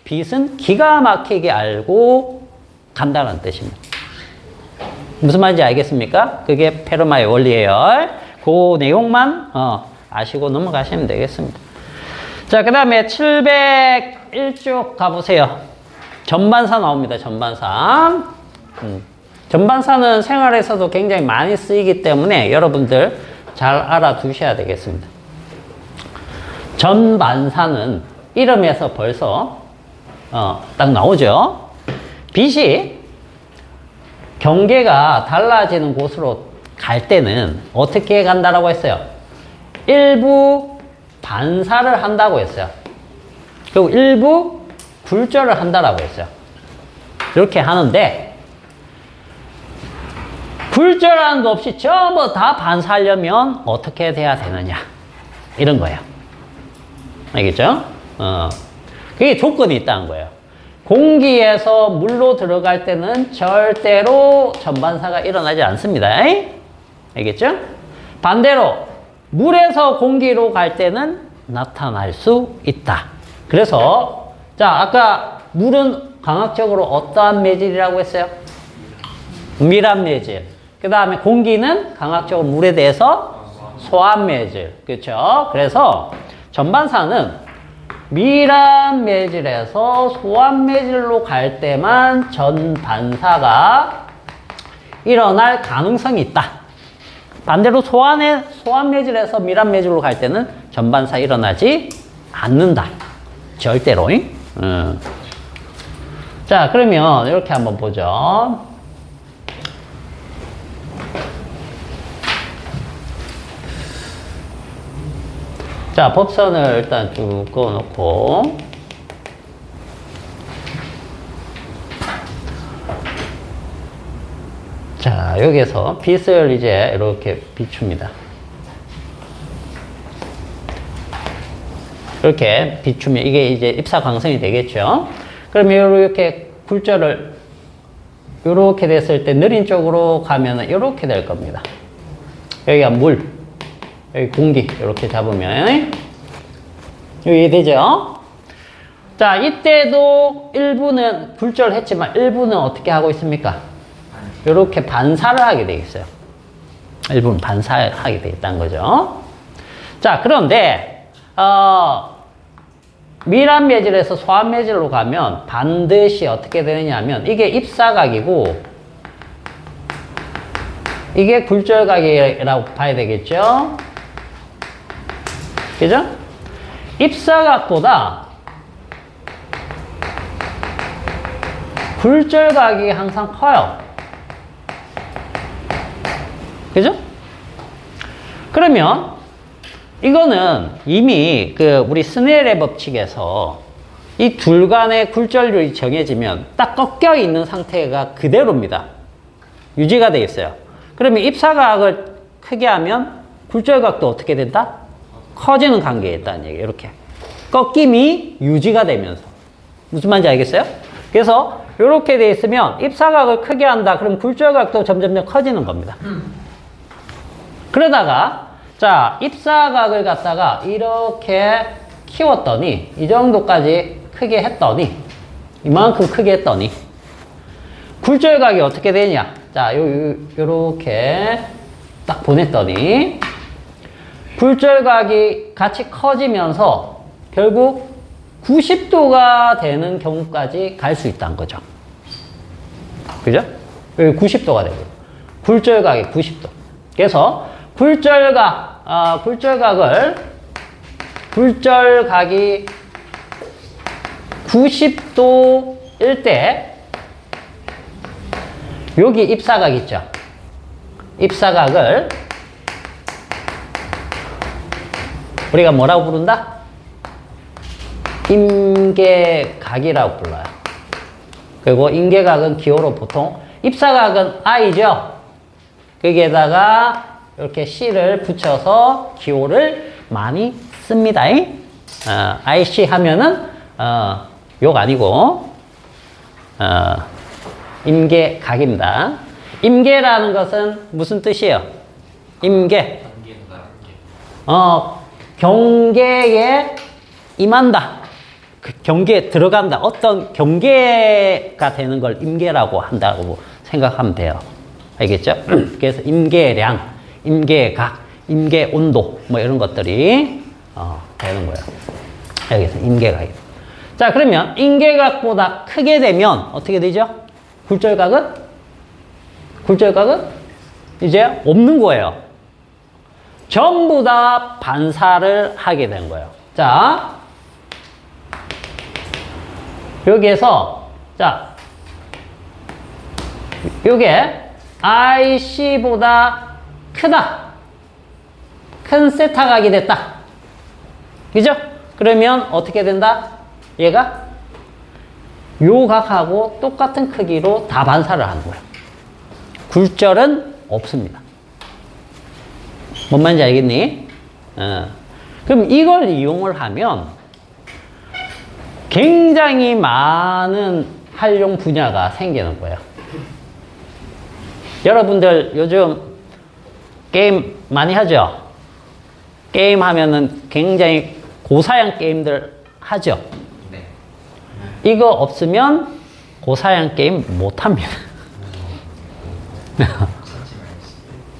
빛은 기가 막히게 알고 간다는 뜻입니다. 무슨 말인지 알겠습니까? 그게 페르마의 원리예요. 그 내용만 아시고 넘어가시면 되겠습니다. 자, 그 다음에 701쪽 가보세요. 전반사 나옵니다. 전반사. 전반사는 생활에서도 굉장히 많이 쓰이기 때문에 여러분들 잘 알아두셔야 되겠습니다. 전반사는 이름에서 벌써 딱 나오죠. 빛이 경계가 달라지는 곳으로 갈 때는 어떻게 간다라고 했어요? 일부 반사를 한다고 했어요. 그리고 일부 굴절을 한다라고 했어요. 이렇게 하는데 굴절하는 거 없이 전부 다 반사하려면 어떻게 돼야 되느냐 이런 거예요. 알겠죠? 그게 조건이 있다는 거예요. 공기에서 물로 들어갈 때는 절대로 전반사가 일어나지 않습니다. 알겠죠? 반대로 물에서 공기로 갈 때는 나타날 수 있다. 그래서 자, 아까 물은 강학적으로 어떠한 매질이라고 했어요? 밀한 매질. 그 다음에 공기는 강학적으로 물에 대해서 소한 매질. 그렇죠? 그래서 전반사는 밀한 매질에서 소한 매질로 갈 때만 전반사가 일어날 가능성이 있다. 반대로 소한 매질에서 밀한 매질로 갈 때는 전반사 일어나지 않는다. 절대로. 자, 그러면 이렇게 한번 보죠. 자, 법선을 일단 쭉 그어놓고. 자, 여기에서 빛을 이제 이렇게 비춥니다. 이렇게 비추면 이게 이제 입사광선이 되겠죠. 그러면 이렇게 굴절을 이렇게 됐을 때 느린 쪽으로 가면은 이렇게 될 겁니다. 여기가 물, 여기 공기 이렇게 잡으면 여기 되죠. 자, 이때도 일부는 굴절했지만 일부는 어떻게 하고 있습니까? 이렇게 반사를 하게 되어 있어요. 일부는 반사하게 되어 있다는 거죠. 자, 그런데 밀합 매질에서 소합 매질로 가면 반드시 어떻게 되느냐면 이게 입사각이고 이게 굴절각이라고 봐야 되겠죠. 그죠? 입사각보다 굴절각이 항상 커요. 그죠? 그러면 이거는 이미 우리 스넬의 법칙에서 이 둘 간의 굴절률이 정해지면 딱 꺾여 있는 상태가 그대로입니다. 유지가 되어 있어요. 그러면 입사각을 크게 하면 굴절각도 어떻게 된다? 커지는 관계에 있다는 얘기예요. 이렇게 꺾임이 유지가 되면서. 무슨 말인지 알겠어요? 그래서 이렇게 되어 있으면 입사각을 크게 한다. 그럼 굴절각도 점점 커지는 겁니다. 그러다가 자, 입사각을 갖다가 이렇게 키웠더니 이 정도까지 크게 했더니 이만큼 크게 했더니 굴절각이 어떻게 되냐? 자, 요렇게 딱 보냈더니 굴절각이 같이 커지면서 결국 90도가 되는 경우까지 갈 수 있다는 거죠. 그죠? 여기 90도가 되고 굴절각이 90도. 그래서 굴절각이 90도일 때 여기 입사각 있죠? 입사각을 우리가 뭐라고 부른다? 임계각이라고 불러요. 그리고 임계각은 기호로 보통 입사각은 I죠? 거기에다가 이렇게 C를 붙여서 기호를 많이 씁니다. IC 하면은 욕 아니고 임계각입니다. 임계라는 것은 무슨 뜻이에요? 임계. 경계에 임한다. 그 경계에 들어간다. 어떤 경계가 되는 걸 임계라고 한다고 생각하면 돼요. 알겠죠? 그래서 임계량, 임계각, 임계온도 뭐 이런 것들이 되는 거예요. 여기서 임계각이. 자, 그러면 임계각보다 크게 되면 어떻게 되죠? 굴절각은 이제 없는 거예요. 전부 다 반사를 하게 된 거예요. 자, 여기에서 자, 요게 IC보다 크다. 큰 세타각이 됐다. 그죠? 그러면 어떻게 된다? 얘가 요 각하고 똑같은 크기로 다 반사를 하는 거예요. 굴절은 없습니다. 뭔 말인지 알겠니? 그럼 이걸 이용을 하면 굉장히 많은 활용 분야가 생기는 거예요. 여러분들 요즘 게임 많이 하죠? 게임 하면은 굉장히 고사양 게임들 하죠? 네. 이거 없으면 고사양 게임 못 합니다.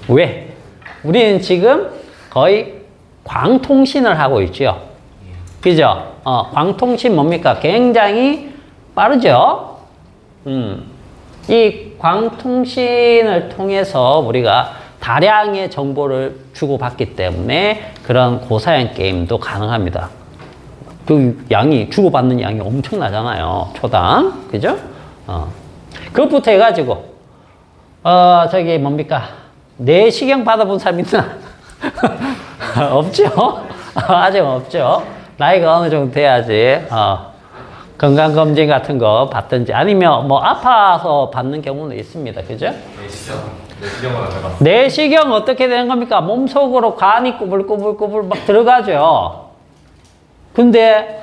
왜? 우리는 지금 거의 광통신을 하고 있죠. 그죠? 광통신 뭡니까? 굉장히 빠르죠? 이 광통신을 통해서 우리가 다량의 정보를 주고받기 때문에 그런 고사양 게임도 가능합니다. 그 양이, 주고받는 양이 엄청나잖아요. 초당. 그죠? 그것부터 해가지고, 저기 뭡니까? 내시경 받아본 사람 있나? 없죠? 아직 없죠. 나이가 어느 정도 돼야지 건강검진 같은 거 받든지 아니면 뭐 아파서 받는 경우는 있습니다. 그죠? 내시경은 안 해봤어. 내시경 어떻게 되는 겁니까? 몸속으로 간이 꾸불꾸불꾸불 막 들어가죠. 근데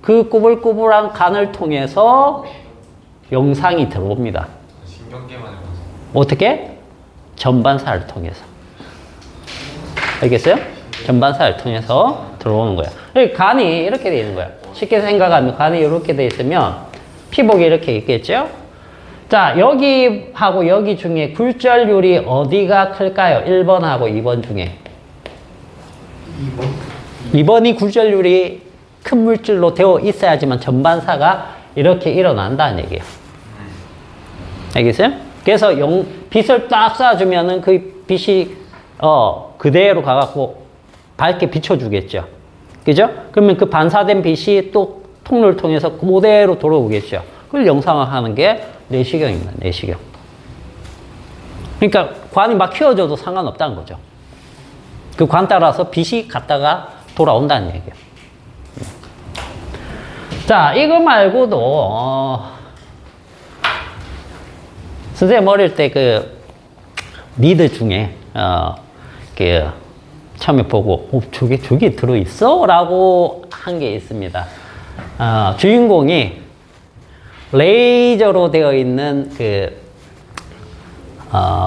그 꾸불꾸불한 간을 통해서 영상이 들어옵니다. 신경계만 해봤어. 어떻게? 전반사를 통해서. 알겠어요? 전반사를 통해서 들어오는 거야. 간이 이렇게 돼 있는 거야. 쉽게 생각하면 간이 이렇게 돼 있으면 피복이 이렇게 있겠죠? 자, 여기하고 여기 중에 굴절율이 어디가 클까요? 1번하고 2번 중에. 2번이 굴절율이 큰 물질로 되어 있어야지만 전반사가 이렇게 일어난다는 얘기예요. 알겠어요? 그래서 빛을 딱 쏴주면은 그 빛이 그대로 가갖고 밝게 비춰주겠죠. 그죠? 그러면 그 반사된 빛이 또 통로를 통해서 그대로 돌아오겠죠. 그걸 영상화하는 게 내시경입니다. 내시경. 그러니까 관이 막 휘어져도 상관없다는 거죠. 그 관 따라서 빛이 갔다가 돌아온다는 얘기예요. 자, 이거 말고도 선생님 어릴 때 그 리드 중에 그 처음에 보고 저게 들어있어? 라고 한 게 있습니다. 주인공이 레이저로 되어 있는 그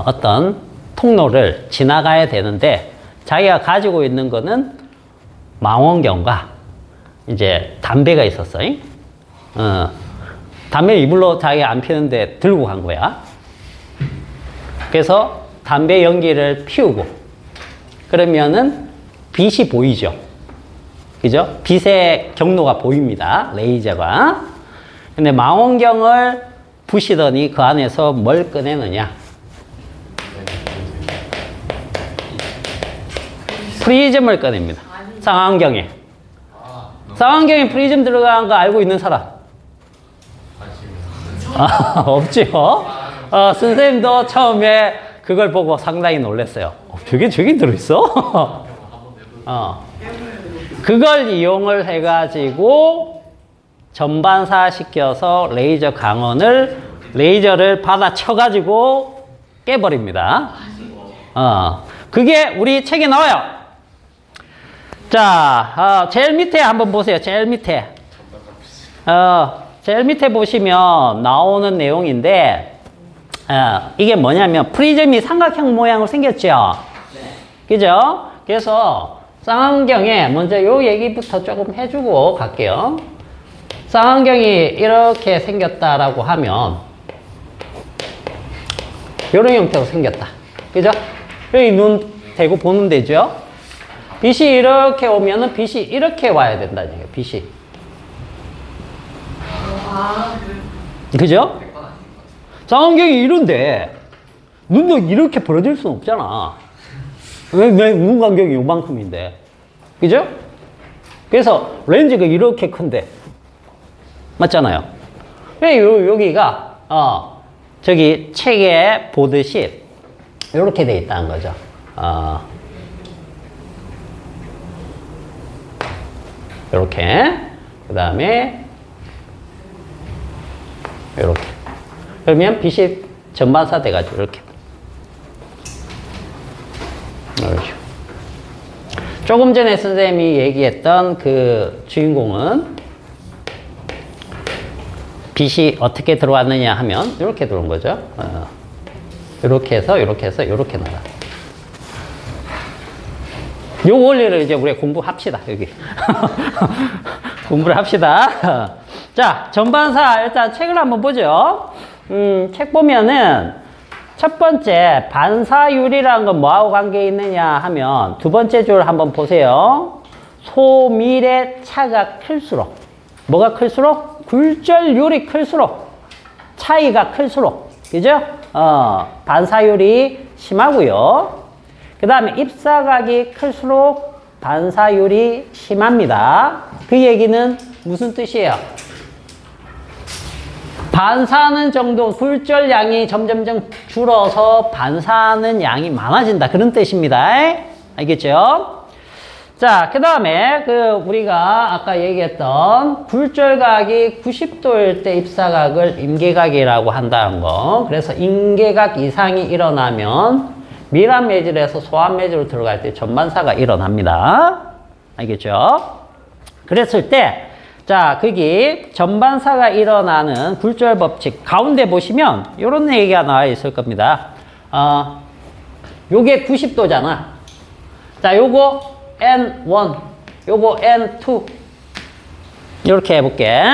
어떤 통로를 지나가야 되는데 자기가 가지고 있는 거는 망원경과 이제 담배가 있었어요. 담배 이불로 자기가 안 피우는데 들고 간 거야. 그래서 담배 연기를 피우고 그러면은 빛이 보이죠. 그죠? 빛의 경로가 보입니다. 레이저가. 근데 망원경을 부시더니 그 안에서 뭘 꺼내느냐? 프리즘을 꺼냅니다. 쌍안경에. 쌍안경에 프리즘 들어간 거 알고 있는 사람? 없죠? 선생님도 처음에 그걸 보고 상당히 놀랐어요. 저게 들어있어? 그걸 이용을 해가지고 전반사 시켜서 레이저 강원을 레이저를 받아 쳐가지고 깨버립니다. 그게 우리 책에 나와요. 자, 제일 밑에 한번 보세요. 제일 밑에. 제일 밑에 보시면 나오는 내용인데, 이게 뭐냐면 프리즘이 삼각형 모양으로 생겼죠. 그죠? 그래서 쌍안경에 먼저 요 얘기부터 조금 해주고 갈게요. 쌍안경이 이렇게 생겼다라고 하면 이런 형태로 생겼다. 그죠? 여기 눈 대고 보는 데죠. 빛이 이렇게 오면은 빛이 이렇게 와야 된다는 얘기예요. 빛이. 그죠? 쌍안경이 이런데 눈도 이렇게 벌어질 수는 없잖아. 왜 눈 간격이 요만큼인데. 그죠? 그래서 렌즈가 이렇게 큰데. 맞잖아요. 여기가, 저기 책에 보듯이 이렇게 돼 있다는 거죠. 이렇게. 그 다음에, 이렇게. 그러면 빛이 전반사 돼가지고 이렇게. 이렇게. 조금 전에 선생님이 얘기했던 그 주인공은 빛이 어떻게 들어왔느냐 하면 이렇게 들어온 거죠. 이렇게 해서 이렇게 해서 이렇게 나가. 요 원리를 이제 우리 공부합시다. 여기 공부를 합시다. 자, 전반사 일단 책을 한번 보죠. 책 보면은 첫 번째 반사율이라는 건 뭐하고 관계 있느냐 하면 두 번째 줄 한번 보세요. 소밀의 차가 클수록 뭐가 클수록? 굴절율이 클수록 차이가 클수록 그죠? 반사율이 심하고요. 그 다음에 입사각이 클수록 반사율이 심합니다. 그 얘기는 무슨 뜻이에요? 반사하는 정도 굴절량이 점점점 줄어서 반사하는 양이 많아진다. 그런 뜻입니다. 알겠죠? 자, 그 다음에 우리가 아까 얘기했던 굴절각이 90도일 때 입사각을 임계각이라고 한다는 거. 그래서 임계각 이상이 일어나면 밀합 매질에서 소합 매질로 들어갈 때 전반사가 일어납니다. 알겠죠? 그랬을 때, 자, 거기 전반사가 일어나는 굴절 법칙 가운데 보시면 이런 얘기가 나와 있을 겁니다. 요게 90도잖아. 자, 요거 N1, 요거 N2 이렇게 해볼게.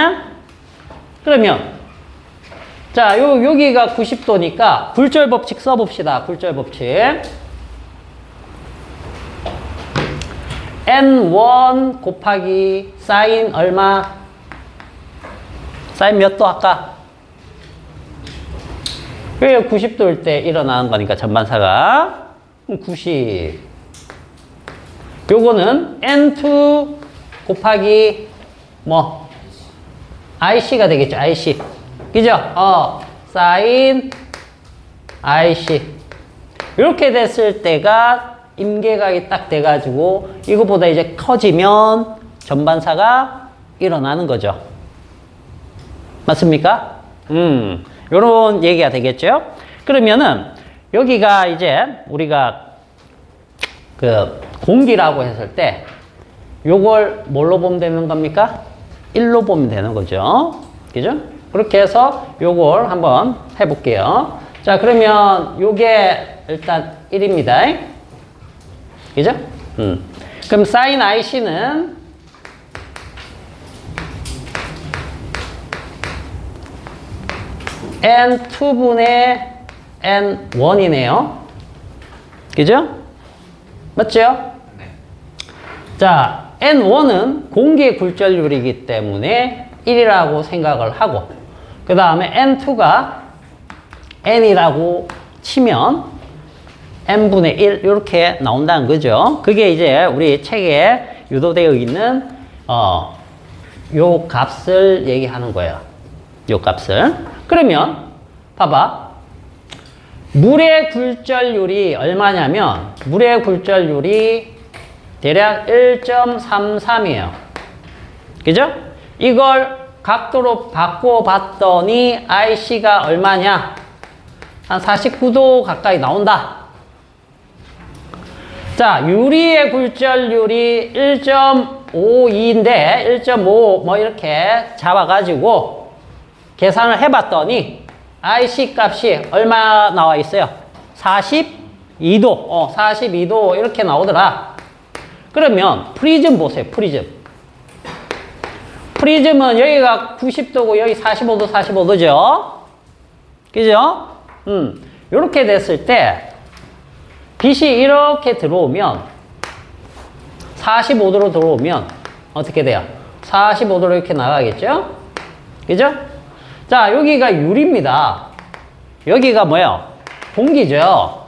그러면 자, 여기가 90도니까 굴절 법칙 써봅시다. 굴절 법칙. N1 곱하기 사인 얼마? 사인 몇 도 할까? 그게 90도일 때 일어나는 거니까 전반사가 90. 요거는 N2 곱하기 뭐 IC가 되겠죠. IC. 그죠? 사인 IC. 이렇게 됐을 때가 임계각이 딱 돼가지고 이거보다 이제 커지면 전반사가 일어나는 거죠. 맞습니까? 요런 얘기가 되겠죠. 그러면은 여기가 이제 우리가 공기라고 했을 때 요걸 뭘로 보면 되는 겁니까? 1로 보면 되는 거죠. 그죠? 그렇게 해서 요걸 한번 해볼게요. 자, 그러면 요게 일단 1입니다. 그죠? 그럼 사인 IC는 N2분의 N1이네요. 그죠? 맞죠? 네. 자, N1은 공기의 굴절률이기 때문에 1이라고 생각을 하고, 그 다음에 N2가 N이라고 치면 N분의 1 이렇게 나온다는 거죠. 그게 이제 우리 책에 유도되어 있는 요 값을 얘기하는 거예요. 요 값을. 그러면 봐봐. 물의 굴절률이 얼마냐면 물의 굴절률이 대략 1.33이에요. 그죠? 이걸 각도로 바꿔봤더니 IC가 얼마냐? 한 49도 가까이 나온다. 자, 유리의 굴절률이 1.52인데 1.5 뭐 이렇게 잡아가지고 계산을 해봤더니 IC 값이 얼마 나와 있어요? 42도. 42도 이렇게 나오더라. 그러면 프리즘 보세요. 프리즘. 프리즘은 여기가 90도고 여기 45도, 45도죠. 그죠? 이렇게 됐을 때 빛이 이렇게 들어오면 45도로 들어오면 어떻게 돼요? 45도로 이렇게 나가겠죠? 그죠? 자, 여기가 유리입니다. 여기가 뭐예요? 공기죠.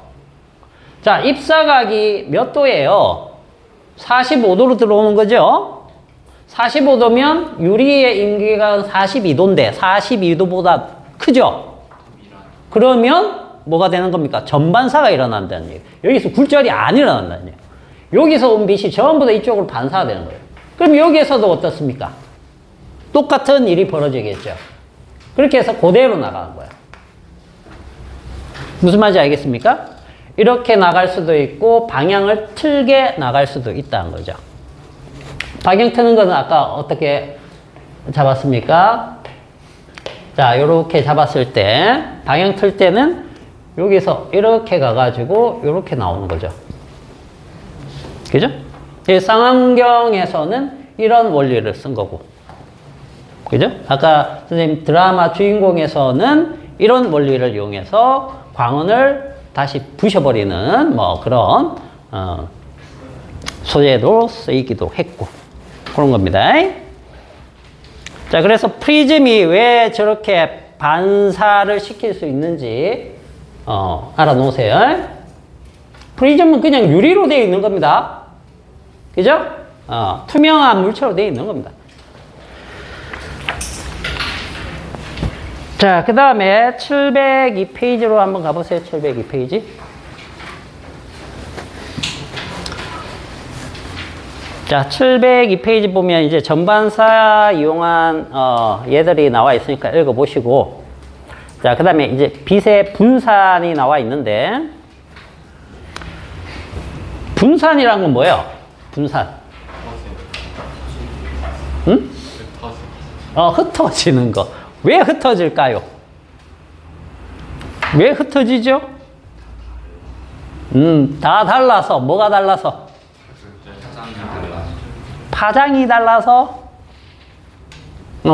자, 입사각이 몇 도예요? 45도로 들어오는 거죠? 45도면 유리의 임계각은 42도인데 42도보다 크죠? 그러면 뭐가 되는 겁니까? 전반사가 일어난다는 얘기예요. 여기서 굴절이 안 일어난다는 얘기예요. 여기서 온 빛이 전부 다 이쪽으로 반사가 되는 거예요. 그럼 여기에서도 어떻습니까? 똑같은 일이 벌어지겠죠. 그렇게 해서 그대로 나가는 거예요. 무슨 말인지 알겠습니까? 이렇게 나갈 수도 있고 방향을 틀게 나갈 수도 있다는 거죠. 방향 트는 거는 아까 어떻게 잡았습니까? 자, 요렇게 잡았을 때 방향 틀 때는 여기서 이렇게 가가지고 이렇게 나오는 거죠. 그죠? 이 쌍안경에서는 이런 원리를 쓴 거고. 그죠? 아까 선생님 드라마 주인공에서는 이런 원리를 이용해서 광원을 다시 부셔버리는 뭐 그런 소재로 쓰이기도 했고 그런 겁니다. 자, 그래서 프리즘이 왜 저렇게 반사를 시킬 수 있는지 알아놓으세요. 프리즘은 그냥 유리로 되어 있는 겁니다. 그죠? 투명한 물체로 되어 있는 겁니다. 자, 그 다음에 702페이지로 한번 가보세요. 702페이지. 자, 702페이지 보면 이제 전반사 이용한 얘들이 나와 있으니까 읽어보시고, 자, 그 다음에 이제 빛의 분산이 나와 있는데, 분산이란 건 뭐예요? 분산. 응? 흩어지는 거. 왜 흩어질까요? 왜 흩어지죠? 다 달라서. 뭐가 달라서? 파장이 달라서?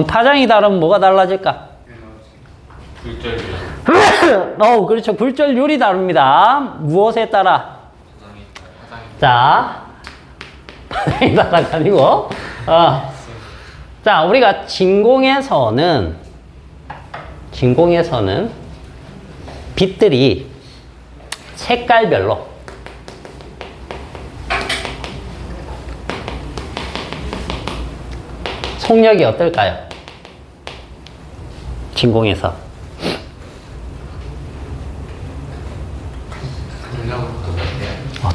파장이 다르면 뭐가 달라질까? 굴절률. 그렇죠. 굴절률이 다릅니다. 무엇에 따라? 자, 파장이 따라가 아니고, 자, 우리가 진공에서는 빛들이 색깔별로 속력이 어떨까요? 진공에서.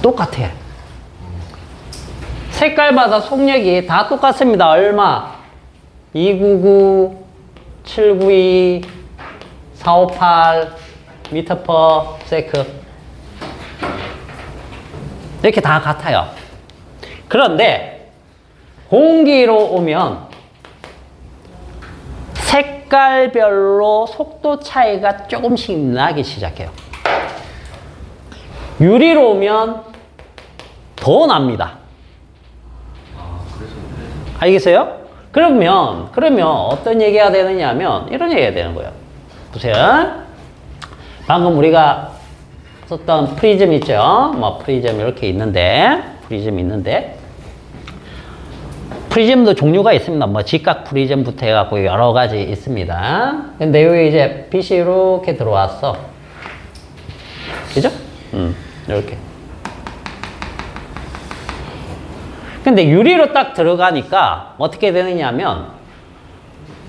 똑같아. 색깔마다 속력이 다 똑같습니다. 얼마? 299, 792, 458 미터 퍼 세크. 이렇게 다 같아요. 그런데 공기로 오면 색깔별로 속도 차이가 조금씩 나기 시작해요. 유리로 오면 더 납니다. 알겠어요? 그러면 어떤 얘기가 되느냐 하면 이런 얘기가 되는 거예요. 보세요. 방금 우리가 썼던 프리즘 있죠? 뭐 프리즘 이렇게 있는데, 프리즘도 종류가 있습니다. 뭐 직각 프리즘부터 해갖고 여러 가지 있습니다. 근데 여기 이제 빛이 이렇게 들어왔어. 그죠? 이렇게. 근데 유리로 딱 들어가니까 어떻게 되느냐 하면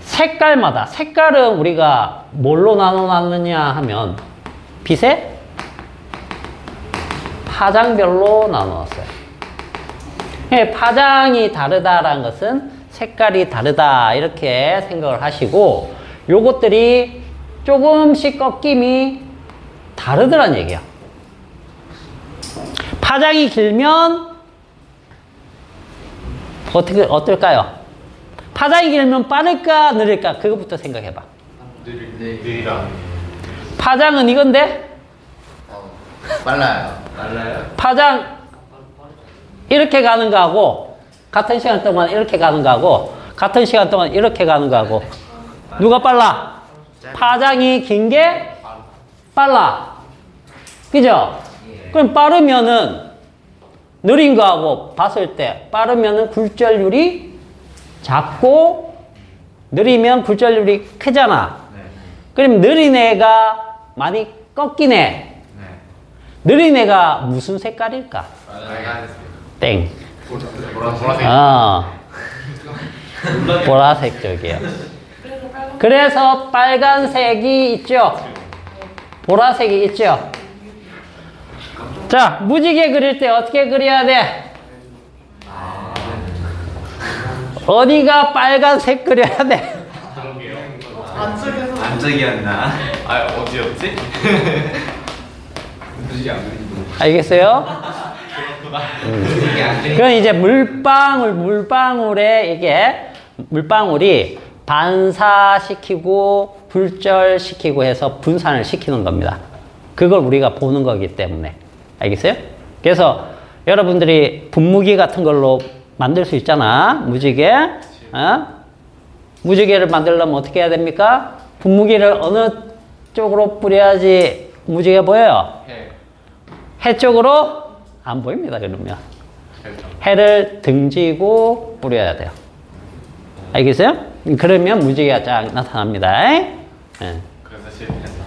색깔은 우리가 뭘로 나눠놨느냐 하면 빛의 파장별로 나눠놨어요. 파장이 다르다라는 것은 색깔이 다르다 이렇게 생각을 하시고, 요것들이 조금씩 꺾임이 다르더란 얘기야. 파장이 길면 어떨까요? 파장이 길면 빠를까 느릴까? 그거부터 생각해봐. 느리다. 파장은 이건데? 빨라요. 파장 이렇게 가는 거하고 같은 시간 동안 이렇게 가는 거하고 같은 시간 동안 이렇게 가는 거하고 누가 빨라? 파장이 긴 게 빨라. 그죠? 그럼 빠르면은 느린 거하고 봤을 때 빠르면은 굴절률이 작고 느리면 굴절률이 크잖아. 그럼 느린 애가 많이 꺾이네. 느린 애가 무슨 색깔일까? 땡. 보라색. 보라색 쪽이에요. 그래서 빨간색이 있죠. 보라색이 있죠. 자, 무지개 그릴 때 어떻게 그려야 돼? 어디가 빨간색 그려야 돼? 안쪽이었나? 어디였지? 무지개 안 그리고. 알겠어요? 그건 이제 물방울에 이게 물방울이 반사시키고 굴절시키고 해서 분산을 시키는 겁니다. 그걸 우리가 보는 거기 때문에. 알겠어요? 그래서 여러분들이 분무기 같은 걸로 만들 수 있잖아. 무지개. 무지개를 만들려면 어떻게 해야 됩니까? 분무기를 어느 쪽으로 뿌려야지 무지개 보여요? 해 쪽으로 안 보입니다. 그러면 해를 등지고 뿌려야 돼요. 알겠어요? 그러면 무지개가 쫙 나타납니다. 그래서 실패했다.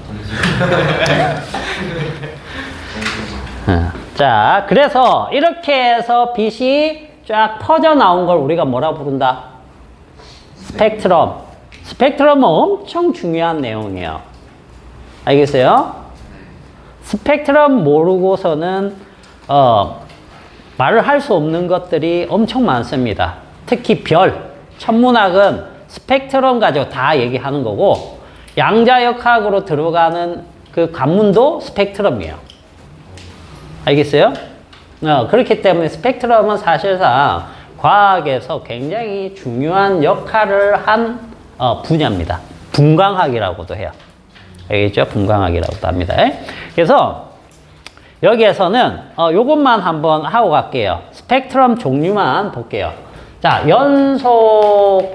자, 그래서 이렇게 해서 빛이 쫙 퍼져 나온 걸 우리가 뭐라 부른다? 스펙트럼. 스펙트럼은 엄청 중요한 내용이에요. 알겠어요? 스펙트럼 모르고서는 말을 할 수 없는 것들이 엄청 많습니다. 특히 별, 천문학은 스펙트럼 가지고 다 얘기하는 거고 양자역학으로 들어가는 그 관문도 스펙트럼이에요. 알겠어요? 그렇기 때문에 스펙트럼은 사실상 과학에서 굉장히 중요한 역할을 한 분야입니다. 분광학이라고도 해요. 알겠죠? 분광학이라고도 합니다. 그래서 여기에서는 요것만 한번 하고 갈게요. 스펙트럼 종류만 볼게요. 자, 연속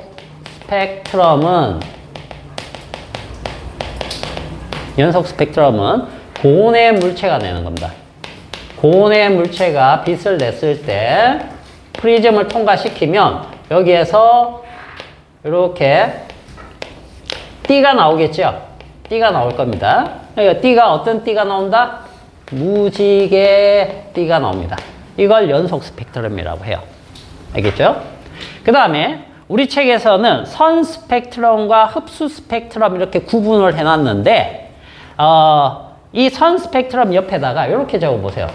스펙트럼은 고온의 물체가 내는 겁니다. 고온의 물체가 빛을 냈을 때 프리즘을 통과시키면 여기에서 이렇게 띠가 나오겠죠? 띠가 나올 겁니다. 띠가 어떤 띠가 나온다? 무지개 띠가 나옵니다. 이걸 연속 스펙트럼이라고 해요. 알겠죠? 그 다음에 우리 책에서는 선 스펙트럼과 흡수 스펙트럼 이렇게 구분을 해놨는데 이 선 스펙트럼 옆에다가 이렇게 적어보세요.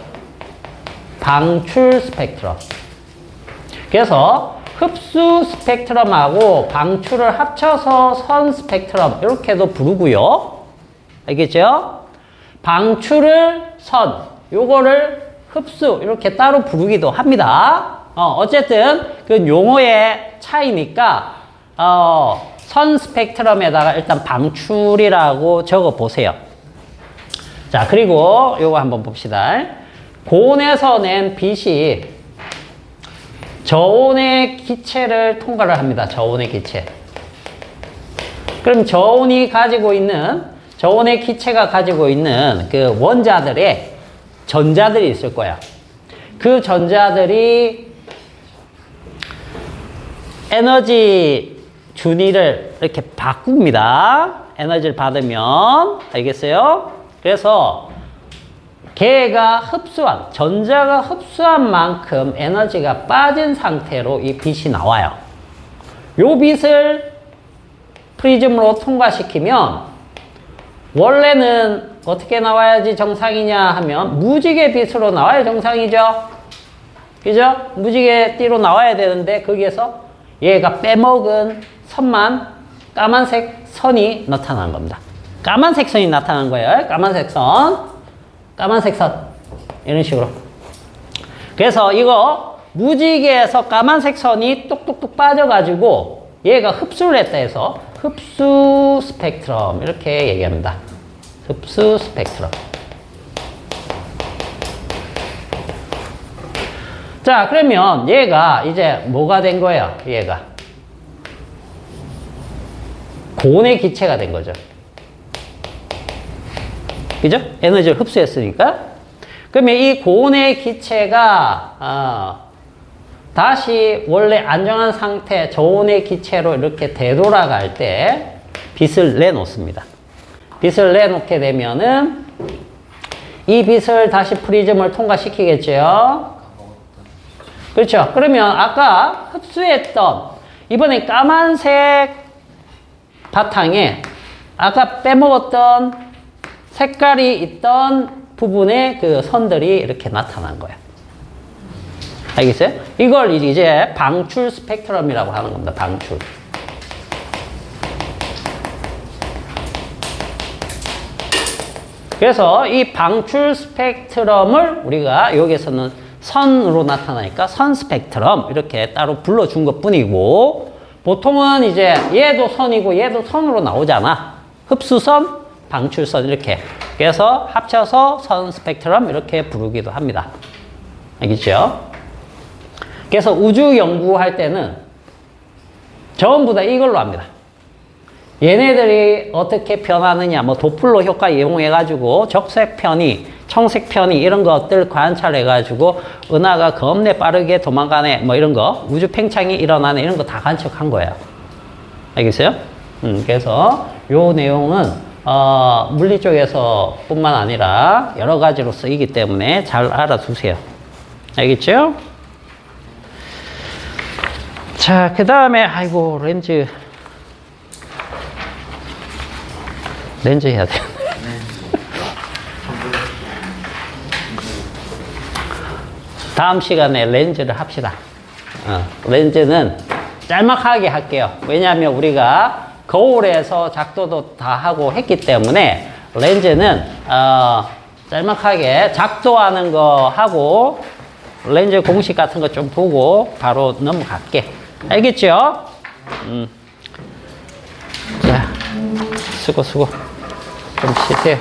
방출 스펙트럼. 그래서 흡수 스펙트럼하고 방출을 합쳐서 선 스펙트럼 이렇게도 부르고요. 알겠죠? 방출을 선, 요거를 흡수 이렇게 따로 부르기도 합니다. 어쨌든 그 용어의 차이니까 선 스펙트럼에다가 일단 방출이라고 적어 보세요. 자, 그리고 요거 한번 봅시다. 고온에서 낸 빛이 저온의 기체를 통과를 합니다. 저온의 기체. 그럼 저온의 기체가 가지고 있는 그 원자들의 전자들이 있을 거야. 그 전자들이 에너지 준위를 이렇게 바꿉니다. 에너지를 받으면. 알겠어요? 그래서 전자가 흡수한 만큼 에너지가 빠진 상태로 이 빛이 나와요. 요 빛을 프리즘으로 통과시키면 원래는 어떻게 나와야지 정상이냐 하면 무지개 빛으로 나와야 정상이죠. 그죠? 무지개 띠로 나와야 되는데 거기에서 얘가 빼먹은 선만 까만색 선이 나타난 겁니다. 까만색 선이 나타난 거예요. 까만색 선. 이런 식으로. 그래서 이거 무지개에서 까만색 선이 똑똑똑 빠져가지고 얘가 흡수를 했다 해서 흡수 스펙트럼 이렇게 얘기합니다. 흡수 스펙트럼. 자, 그러면 얘가 이제 뭐가 된 거예요? 얘가 고온의 기체가 된 거죠. 그죠? 에너지를 흡수했으니까. 그러면 이 고온의 기체가 다시 원래 안정한 상태 저온의 기체로 이렇게 되돌아갈 때 빛을 내놓습니다. 빛을 내놓게 되면은 이 빛을 다시 프리즘을 통과시키겠죠. 그렇죠. 그러면 아까 흡수했던 이번에 까만색 바탕에 아까 빼먹었던 색깔이 있던 부분에 그 선들이 이렇게 나타난 거예요. 알겠어요? 이걸 이제 방출 스펙트럼이라고 하는 겁니다. 방출. 그래서 이 방출 스펙트럼을 우리가 여기에서는 선으로 나타나니까 선 스펙트럼 이렇게 따로 불러준 것 뿐이고 보통은 이제 얘도 선이고 얘도 선으로 나오잖아. 흡수선, 방출선 이렇게. 그래서 합쳐서 선 스펙트럼 이렇게 부르기도 합니다. 알겠죠? 그래서 우주 연구할 때는 전부 다 이걸로 합니다. 얘네들이 어떻게 변하느냐, 뭐 도플러 효과 이용해가지고 적색 편이, 청색 편이 이런 것들 관찰해가지고 은하가 겁내 빠르게 도망가네, 뭐 이런 거, 우주 팽창이 일어나네 이런 거 다 관측한 거예요. 알겠어요? 그래서 요 내용은 물리 쪽에서 뿐만 아니라 여러 가지로 쓰이기 때문에 잘 알아두세요. 알겠죠? 자, 그 다음에 아이고 렌즈 해야 돼. 다음 시간에 렌즈를 합시다. 렌즈는 짤막하게 할게요. 왜냐하면 우리가 거울에서 작도도 다 하고 했기 때문에 렌즈는 짤막하게 작도하는 거 하고 렌즈 공식 같은 거 좀 보고 바로 넘어갈게. 알겠죠? 자, 수고. 좀 쉬세요.